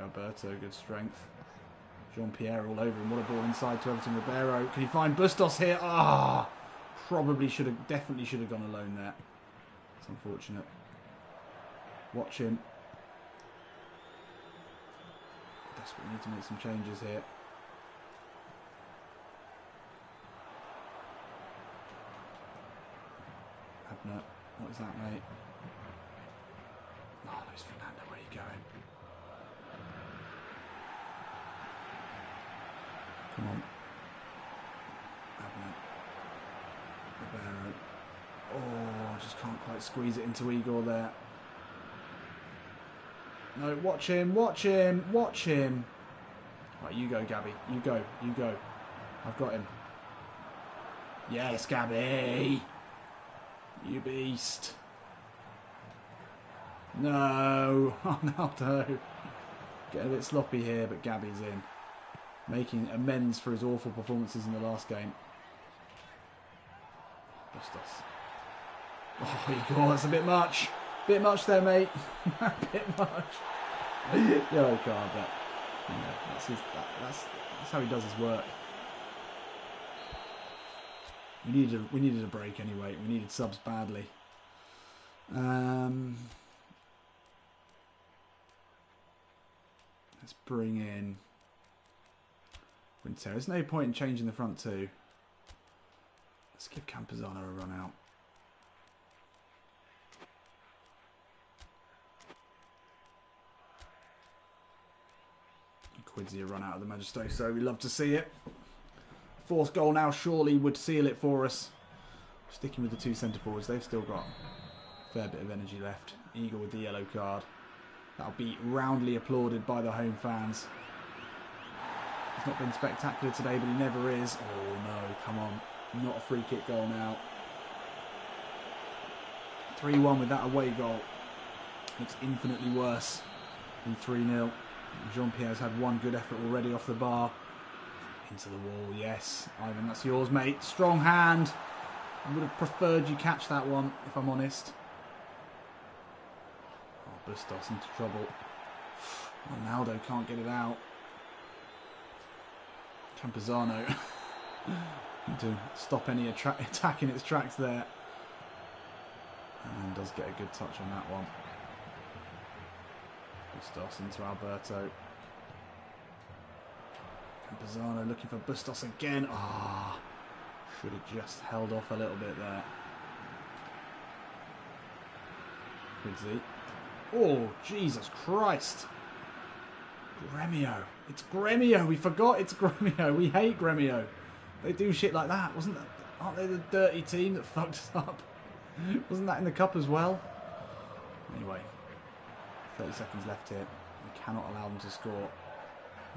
Alberto, good strength. Jean-Pierre all over him. What a ball inside to Everton Ribeiro. Can he find Bustos here? Ah! Probably should have, definitely should have gone alone there. It's unfortunate. Watch him. Desperately need to make some changes here. Abner, what is that, mate? Oh, Luis Fernando, where are you going? Come on. Abner. Ribeiro. Oh, just can't quite squeeze it into Igor there. No, watch him, watch him, watch him. Right, you go, Gabby. You go, you go. I've got him. Yes, Gabby. You beast. No. Arnaldo. Getting a bit sloppy here, but Gabby's in. Making amends for his awful performances in the last game. Bustos. Oh, Igor, that's a bit much. Bit much there, mate. A bit much. Yellow card, but you know, that's how he does his work. We needed a break anyway. We needed subs badly. Let's bring in Winter. There's no point in changing the front two. Let's give Campazano a run out. Quidsi a run out of the Majestoso. We love to see it. Fourth goal now surely would seal it for us. Sticking with the two centre forwards, they've still got a fair bit of energy left. Eagle with the yellow card. That'll be roundly applauded by the home fans. He's not been spectacular today, but he never is. Oh no, come on. Not a free kick goal now. 3-1 with that away goal. Looks infinitely worse than 3-0. Jean-Pierre's had one good effort already off the bar. Into the wall, yes. Ivan, that's yours, mate. Strong hand. I would have preferred you catch that one, if I'm honest. Oh, Bustos into trouble. Ronaldo can't get it out. Campazano need to stop any attack in its tracks there. And does get a good touch on that one. Bustos into Alberto. Campazano looking for Bustos again. Ah, should have just held off a little bit there. Quidsi. Oh, Jesus Christ. Gremio. It's Gremio. We forgot it's Gremio. We hate Gremio. They do shit like that. Aren't they the dirty team that fucked us up? Wasn't that in the cup as well? Anyway, 30 seconds left here. We cannot allow them to score.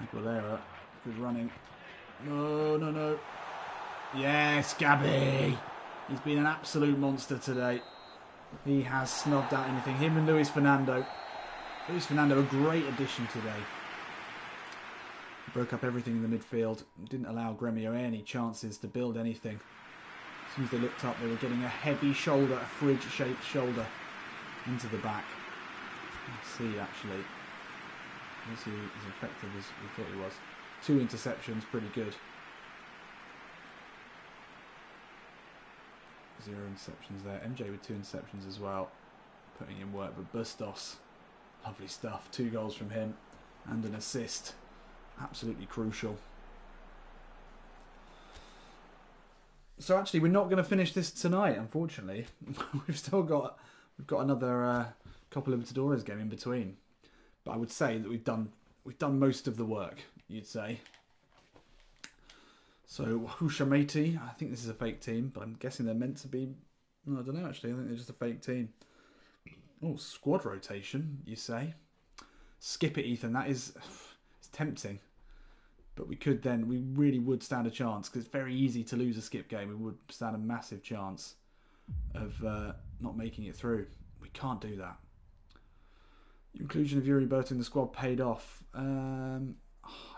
Aguilera, good running. No, no, no. Yes, Gabby. He's been an absolute monster today. He has snubbed out anything. Him and Luis Fernando. Luis Fernando, a great addition today. Broke up everything in the midfield. Didn't allow Gremio any chances to build anything. As soon as they looked up, they were getting a heavy shoulder, a fridge-shaped shoulder, into the back. Let's see, actually. Was he as effective as we thought he was? 2 interceptions, pretty good. 0 interceptions there. MJ with 2 interceptions as well. Putting in work, but Bustos, lovely stuff. 2 goals from him and an assist. Absolutely crucial. So actually, we're not going to finish this tonight, unfortunately. we've got another couple of Libertadores game in between. But I would say that we've done most of the work, you'd say. So Hushamati, I think this is a fake team, but I'm guessing they're meant to be. No, I don't know actually. I think they're just a fake team. Oh, squad rotation, you say? Skip it, Ethan. That is, it's tempting. But we really would stand a chance, because it's very easy to lose a skip game. We would stand a massive chance of not making it through. We can't do that. The inclusion of Yuri Berto in the squad paid off.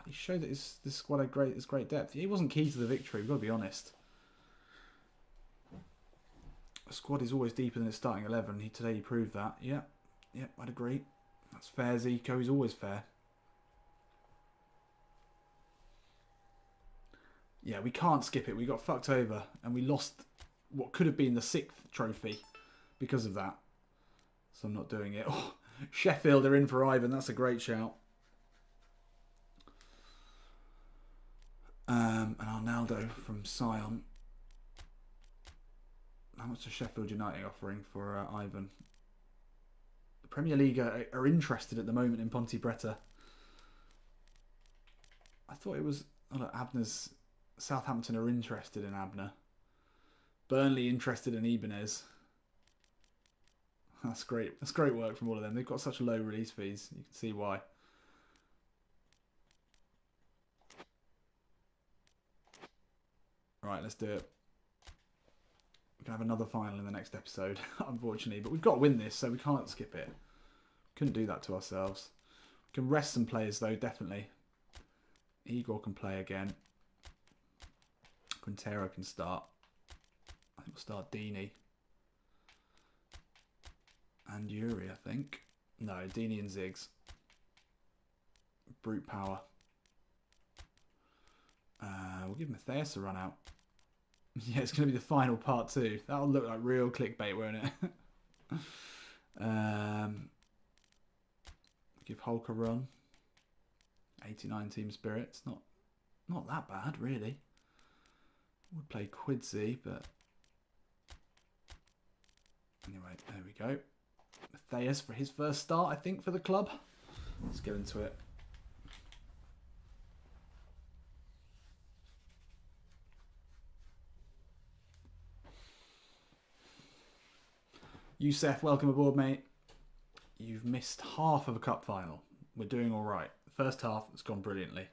He showed that this squad had great depth. He wasn't key to the victory, we've got to be honest. The squad is always deeper than its starting 11. Today he proved that. Yeah, I'd agree. That's fair, Zico. He's always fair. Yeah, we can't skip it. We got fucked over and we lost what could have been the 6th trophy because of that. So I'm not doing it. Oh, Sheffield are in for Ivan. That's a great shout. And Arnaldo from Sion. How much is Sheffield United offering for Ivan? The Premier League are interested at the moment in Ponte Preta. I thought it was... Oh, look, Abner's... Southampton are interested in Abner. Burnley interested in Ibanez. That's great. That's great work from all of them. They've got such low release fees. You can see why. Right, let's do it. We can have another final in the next episode, unfortunately. But we've got to win this, so we can't skip it. Couldn't do that to ourselves. We can rest some players, though, definitely. Igor can play again. Quintero can start. I think we'll start Dini. And Yuri, I think. No, Dini and Ziggs. Brute power. We'll give Matthias a run out. Yeah, it's going to be the final part too. That'll look like real clickbait, won't it? Give Hulk a run. 89 team spirit. It's not that bad, really. Would play Quidzy, but anyway, there we go. Matthias for his first start, I think, for the club. Let's get into it. Youssef, welcome aboard, mate. You've missed half of a cup final. We're doing all right. The first half has gone brilliantly.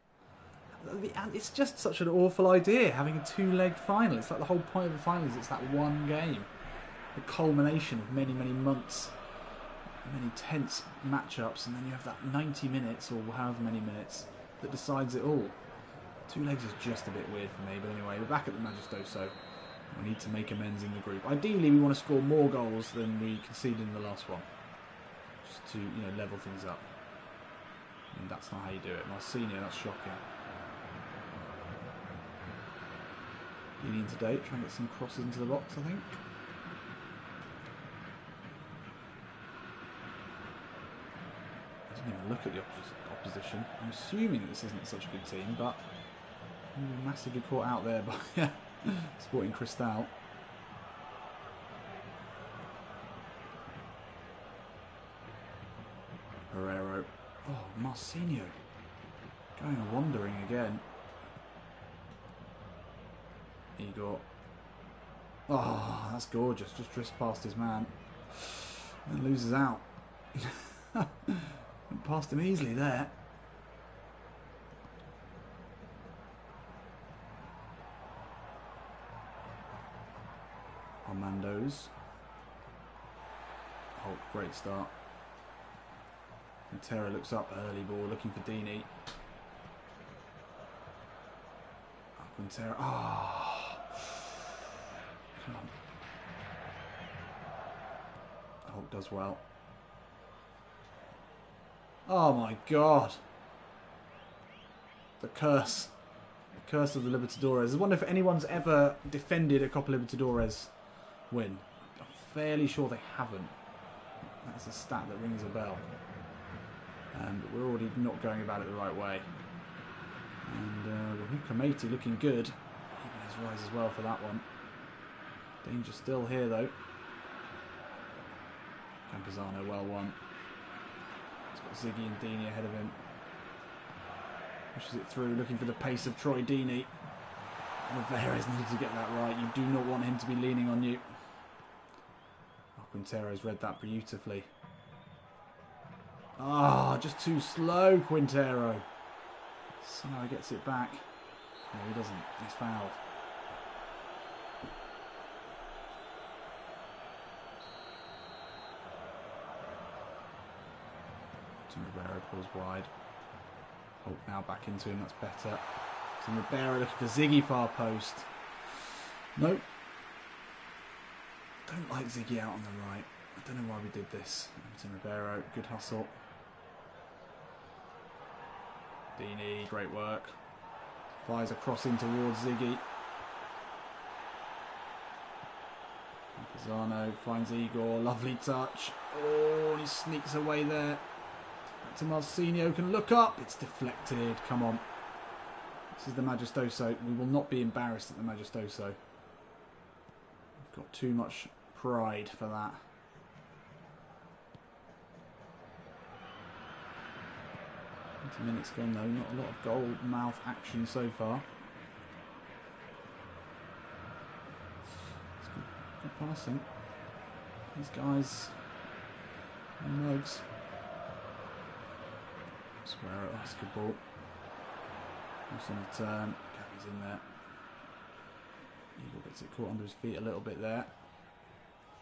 And it's just such an awful idea, having a 2-legged final. It's like the whole point of the final is it's that one game. The culmination of many, many months, many tense matchups, and then you have that 90 minutes, or however many minutes, that decides it all. 2 legs is just a bit weird for me, but anyway, we're back at the Magisto, so we need to make amends in the group. Ideally, we want to score more goals than we conceded in the last one, just to, level things up. And that's not how you do it. Marcinho, that's shocking. Leading today, trying to get some crosses into the box, I think. I didn't even look at the opposition. I'm assuming this isn't such a good team, but we were massively caught out there by Sporting Cristal. Herrero. Oh, Marcinho. Going wandering again. Igor. Oh, that's gorgeous. Just drifts past his man. And loses out. Passed him easily there. Commandos. Hulk, great start. Quintero looks up, early ball, looking for Deeney. Oh, Quintero. Oh. Come on. Hulk does well. Oh my god. The curse. The curse of the Libertadores. I wonder if anyone's ever defended a Copa Libertadores win. I'm fairly sure they haven't. That's a stat that rings a bell. But we're already not going about it the right way. And Kameti looking good. Keeping his rise as well for that one. Danger still here though. Campuzano well won. He's got Ziggy and Deeney ahead of him. Pushes it through, looking for the pace of Troy Deeney. Rivera's needed to get that right. You do not want him to be leaning on you. Oh, Quintero's read that beautifully. Ah, just too slow, Quintero. Somehow he gets it back. No, he doesn't. He's fouled. Rivera pulls wide. Hulk now back into him, that's better. So Rivera looking for Ziggy far post. Nope. Don't like Ziggy out on the right. I don't know why we did this. Rivera, good hustle. Deeney, great work. Flies across in towards Ziggy. Campuzano finds Igor, lovely touch. Oh, and he sneaks away there. To Marcinho, can look up. It's deflected. Come on. This is the Majestoso. We will not be embarrassed at the Majestoso. We've got too much pride for that. 20 minutes gone though. Not a lot of goal mouth action so far. It's good passing. These guys are mugs. Swear that's a good ball. That's on the turn. Gabby's in there. Eagle gets it caught under his feet a little bit there.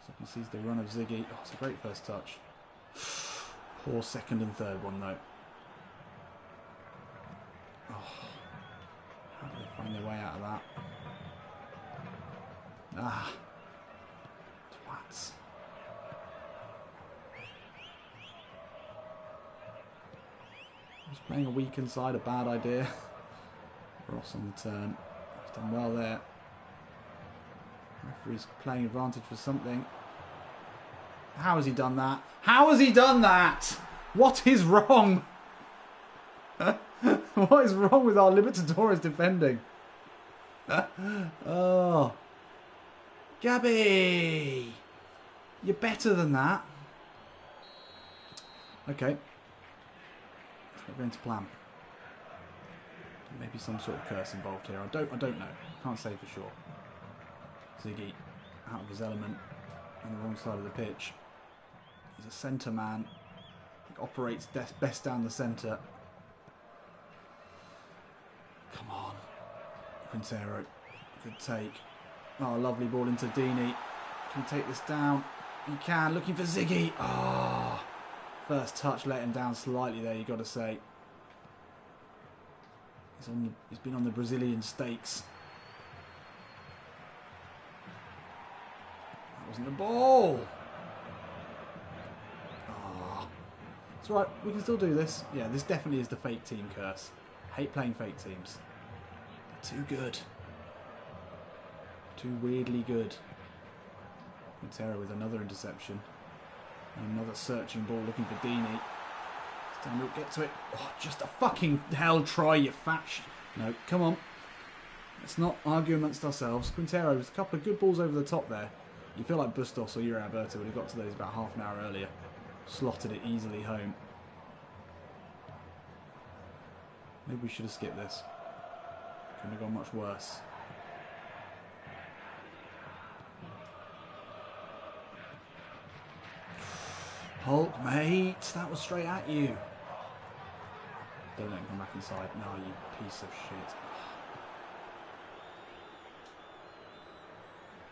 So he sees the run of Ziggy. Oh, it's a great first touch. Poor second and third one though. Oh, how do they find their way out of that? Ah, twats. Was playing a weak inside a bad idea? Ross on the turn. He's done well there. Referee's playing advantage for something. How has he done that? How has he done that? What is wrong? What is wrong with our Libertadores defending? Oh. Gabby! You're better than that. Okay. It's not going to plan. Maybe some sort of curse involved here. I don't know. Can't say for sure. Ziggy out of his element on the wrong side of the pitch. He's a centre man. He operates best down the centre. Come on. Quintero. Good take. Oh, lovely ball into Deeney. Can he take this down? He can. Looking for Ziggy. Oh, first touch let him down slightly there, you've got to say. He's been on the Brazilian stakes. That wasn't the ball. Oh. It's right, we can still do this. Yeah, this definitely is the fake team curse. Hate playing fake teams. They're too good. Too weirdly good. Quintero with another interception. And another searching ball looking for Deeney. We'll get to it. Oh, just a fucking hell try, you fat No, come on. Let's not argue amongst ourselves. Quintero with a couple of good balls over the top there. You feel like Bustos or Yuri Alberto would have got to those about half an hour earlier. Slotted it easily home. Maybe we should have skipped this. Couldn't have gone much worse. Hulk, mate, that was straight at you. Don't let him come back inside. No, you piece of shit.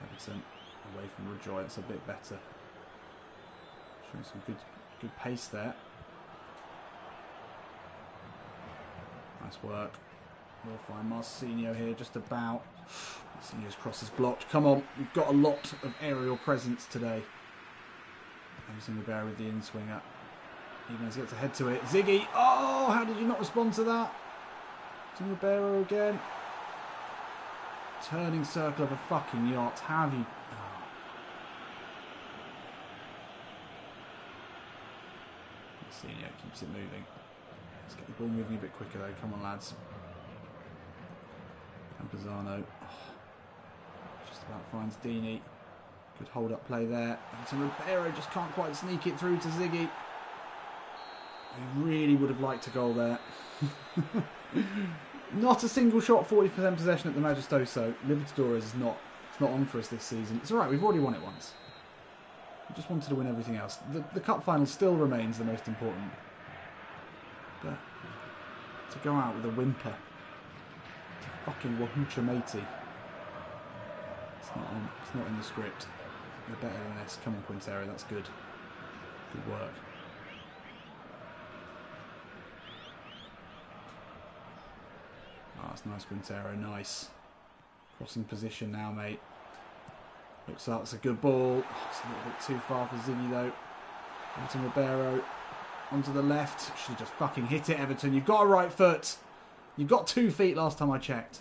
Everton. away from Rajoy. That's a bit better. Showing some good pace there. Nice work. We'll find Marcinho here just about. Marcinho's cross is blocked. Come on, we've got a lot of aerial presence today. Everton Ribeiro with the in-swinger. Jimenez gets ahead to it. Ziggy. Oh, how did you not respond to that? Everton Ribeiro again. Turning circle of a fucking yacht. How have you... Oh. Marcinho keeps it moving. Let's get the ball moving a bit quicker though. Come on, lads. Campazano. Oh. Just about finds Dini. Good hold-up play there. And Ribeiro just can't quite sneak it through to Ziggy. He really would have liked a goal there. Not a single shot, 40% possession at the Majestoso. Libertadores is not on for us this season. It's alright, we've already won it once. We just wanted to win everything else. The cup final still remains the most important. But to go out with a whimper, fucking Wahucha matey. It's not in the script. They're better than this. Come on, Quintero, that's good. Good work. Oh, that's nice, Quintero. Nice. Crossing position now, mate. Looks like it's a good ball. Oh, it's a little bit too far for Ziggy, though. Everton Ribeiro onto the left. Should have just fucking hit it, Everton. You've got a right foot. You've got 2 feet last time I checked.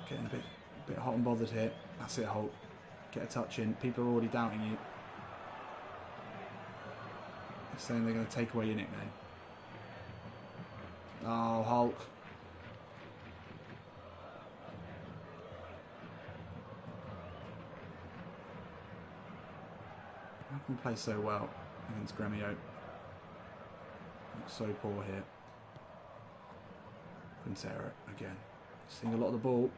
Getting a bit hot and bothered here. That's it, Holt. Get a touch in. People are already doubting you. They're saying they're going to take away your nickname. Oh, Hulk. How can we play so well against Gremio? Looks so poor here. Quintero again. Seeing a lot of the ball.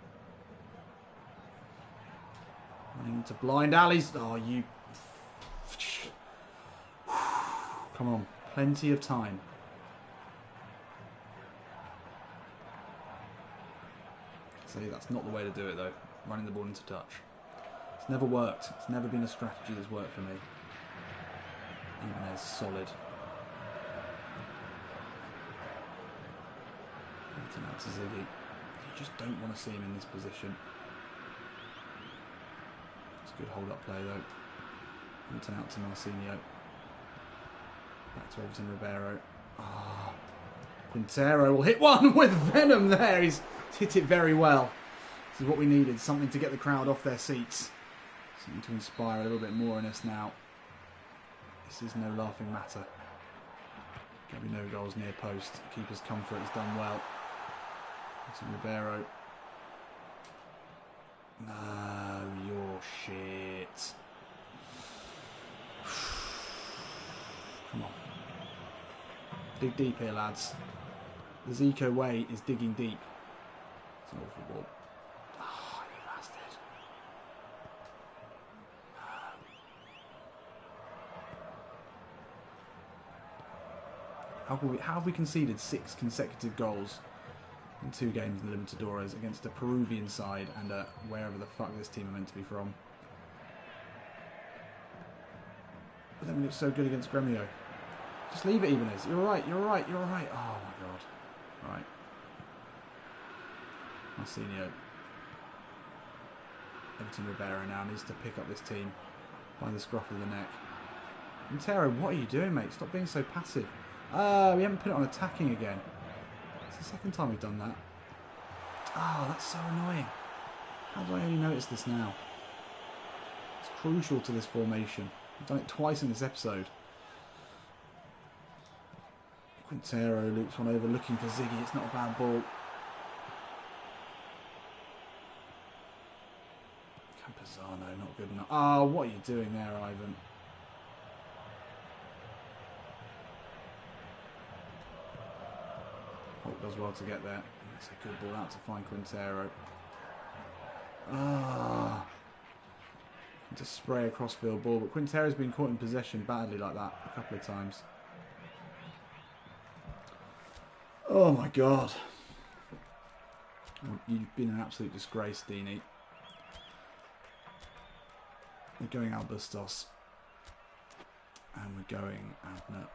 Running into blind alleys. Oh, you... Come on. Plenty of time. See, that's not the way to do it, though. Running the ball into touch. It's never worked. It's never been a strategy that's worked for me. Jimenez, solid. Everton out to Ziggy. You just don't want to see him in this position. It's a good hold-up play, though. Everton out to Marcinho. Back to Everton Ribeiro. Ah, Quintero will hit one with venom there. He's hit it very well. This is what we needed. Something to get the crowd off their seats. Something to inspire a little bit more in us now. This is no laughing matter. Going to be no goals near post. Keeper's comfort has done well. Everton Ribeiro. No, you're shit. Come on. Dig deep here, lads. The Zico way is digging deep. It's an awful ball. Oh, you bastard. How have we conceded 6 consecutive goals in 2 games in the Libertadores against a Peruvian side and wherever the fuck this team are meant to be from? But then we look so good against Gremio. Just leave it, Jimenez. You're right, you're right, you're right. Oh my god. Right. Marcinho. Everton Ribeiro now needs to pick up this team by the scruff of the neck. Quintero, what are you doing, mate? Stop being so passive. We haven't put it on attacking again. It's the second time we've done that. Oh, that's so annoying. How do I only notice this now? It's crucial to this formation. I've done it twice in this episode. Quintero loops one over looking for Ziggy. It's not a bad ball. Campazano, not good enough. Oh, what are you doing there, Ivan? Holt does well to get there. It's a good ball out to find Quintero. Ah. To spray a crossfield ball, but Quintero's been caught in possession badly like that a couple of times. Oh my god. You've been an absolute disgrace, Dini. We're going Al Bustos. And we're going Abner.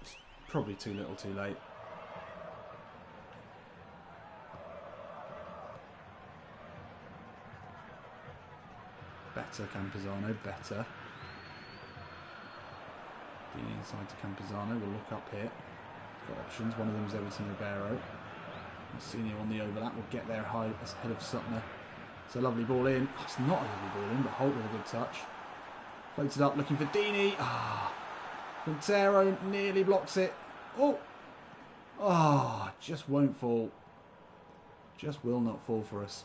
It's probably too little too late. Better Campuzano, better. Dini inside to Campuzano. We'll look up here. Got options. One of them is Everton Ribeiro. Senior on the overlap. We'll get there high ahead of Sutner. It's a lovely ball in. Oh, it's not a lovely ball in, but Holt with a good touch. Floats it up, looking for Dini. Quintero nearly blocks it. Just won't fall. Just will not fall for us.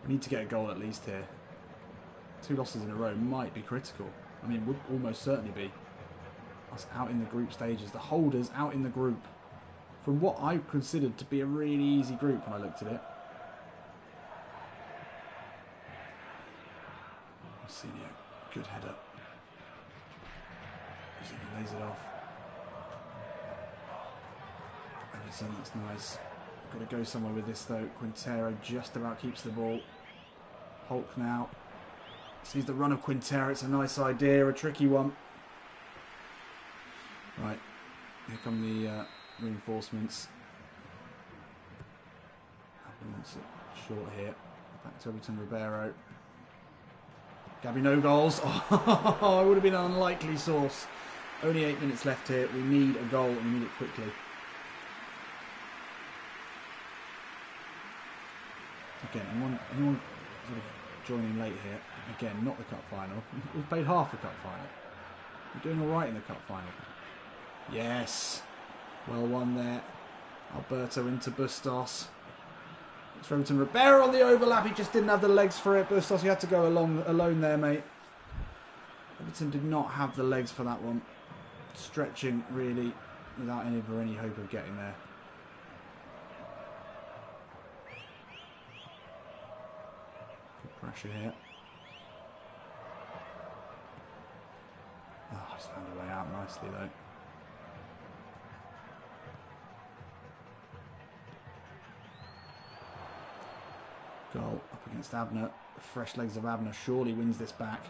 We need to get a goal at least here. 2 losses in a row might be critical. I mean, would almost certainly be. Us out in the group stages. The holders out in the group. From what I considered to be a really easy group when I looked at it. Senior, good header. Senior lays it off. Everton, that's nice. Got to go somewhere with this though. Quintero just about keeps the ball. Hulk now. Sees the run of Quintero. It's a nice idea, a tricky one. Right, here come the reinforcements. Wants it short here. Back to Everton Ribeiro. Gabby, no goals. Oh, it would have been an unlikely source. Only 8 minutes left here. We need a goal and we need it quickly. Again, anyone sort of joining late here? Again, not the cup final. We've played half the cup final. We're doing all right in the cup final. Yes. Well won there. Alberto into Bustos. It's Everton Ribeiro on the overlap. He just didn't have the legs for it. Bustos, you had to go alone there, mate. Everton did not have the legs for that one. Stretching, really, without any hope of getting there. Good pressure here. Oh, just found a way out nicely, though. Goal up against Abner. The fresh legs of Abner surely wins this back.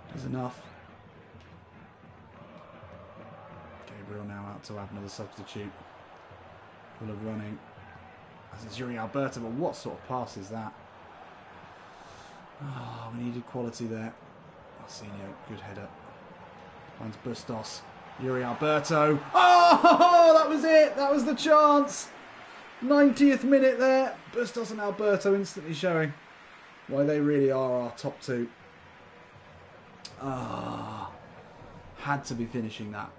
There's enough. Gabriel now out to Abner, the substitute. Full of running. As is Yuri Alberto, but what sort of pass is that? Oh, we needed quality there. Arsenio, good header. Finds Bustos. Yuri Alberto. Oh, that was it. That was the chance. 90th minute there. Bustos and Alberto instantly showing why they really are our top two. Had to be finishing that.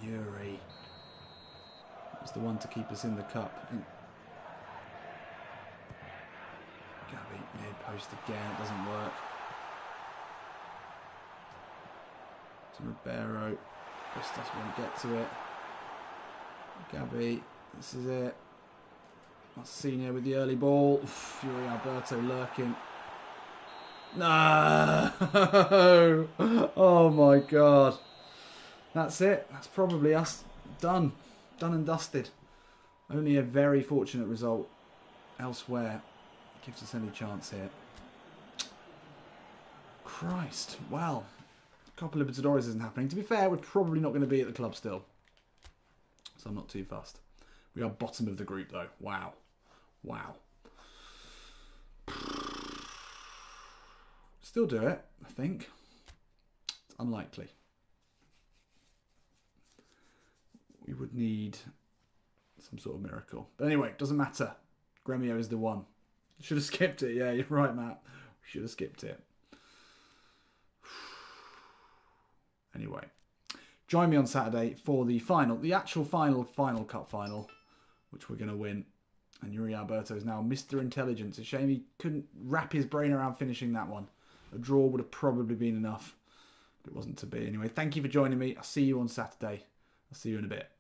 Yuri was the one to keep us in the cup. Gabby near post again. It doesn't work. To Ribeiro. Bustos won't get to it. Gabby. This is it. Senior with the early ball. Yuri Alberto lurking. No! Oh my god. That's it. That's probably us done. Done and dusted. Only a very fortunate result elsewhere gives us any chance here. Christ. Well, Copa Libertadores isn't happening. To be fair, we're probably not going to be at the club still. So I'm not too fussed. We are bottom of the group though. Wow. Wow. Still do it, I think. It's unlikely. We would need some sort of miracle. But anyway, doesn't matter. Gremio is the one. Should have skipped it. Yeah, you're right, Matt. Should have skipped it. Anyway. Join me on Saturday for the final. The actual final cup final. Which we're going to win. And Yuri Alberto is now Mr. Intelligence. It's a shame he couldn't wrap his brain around finishing that one. A draw would have probably been enough. But it wasn't to be. Anyway, thank you for joining me. I'll see you on Saturday. I'll see you in a bit.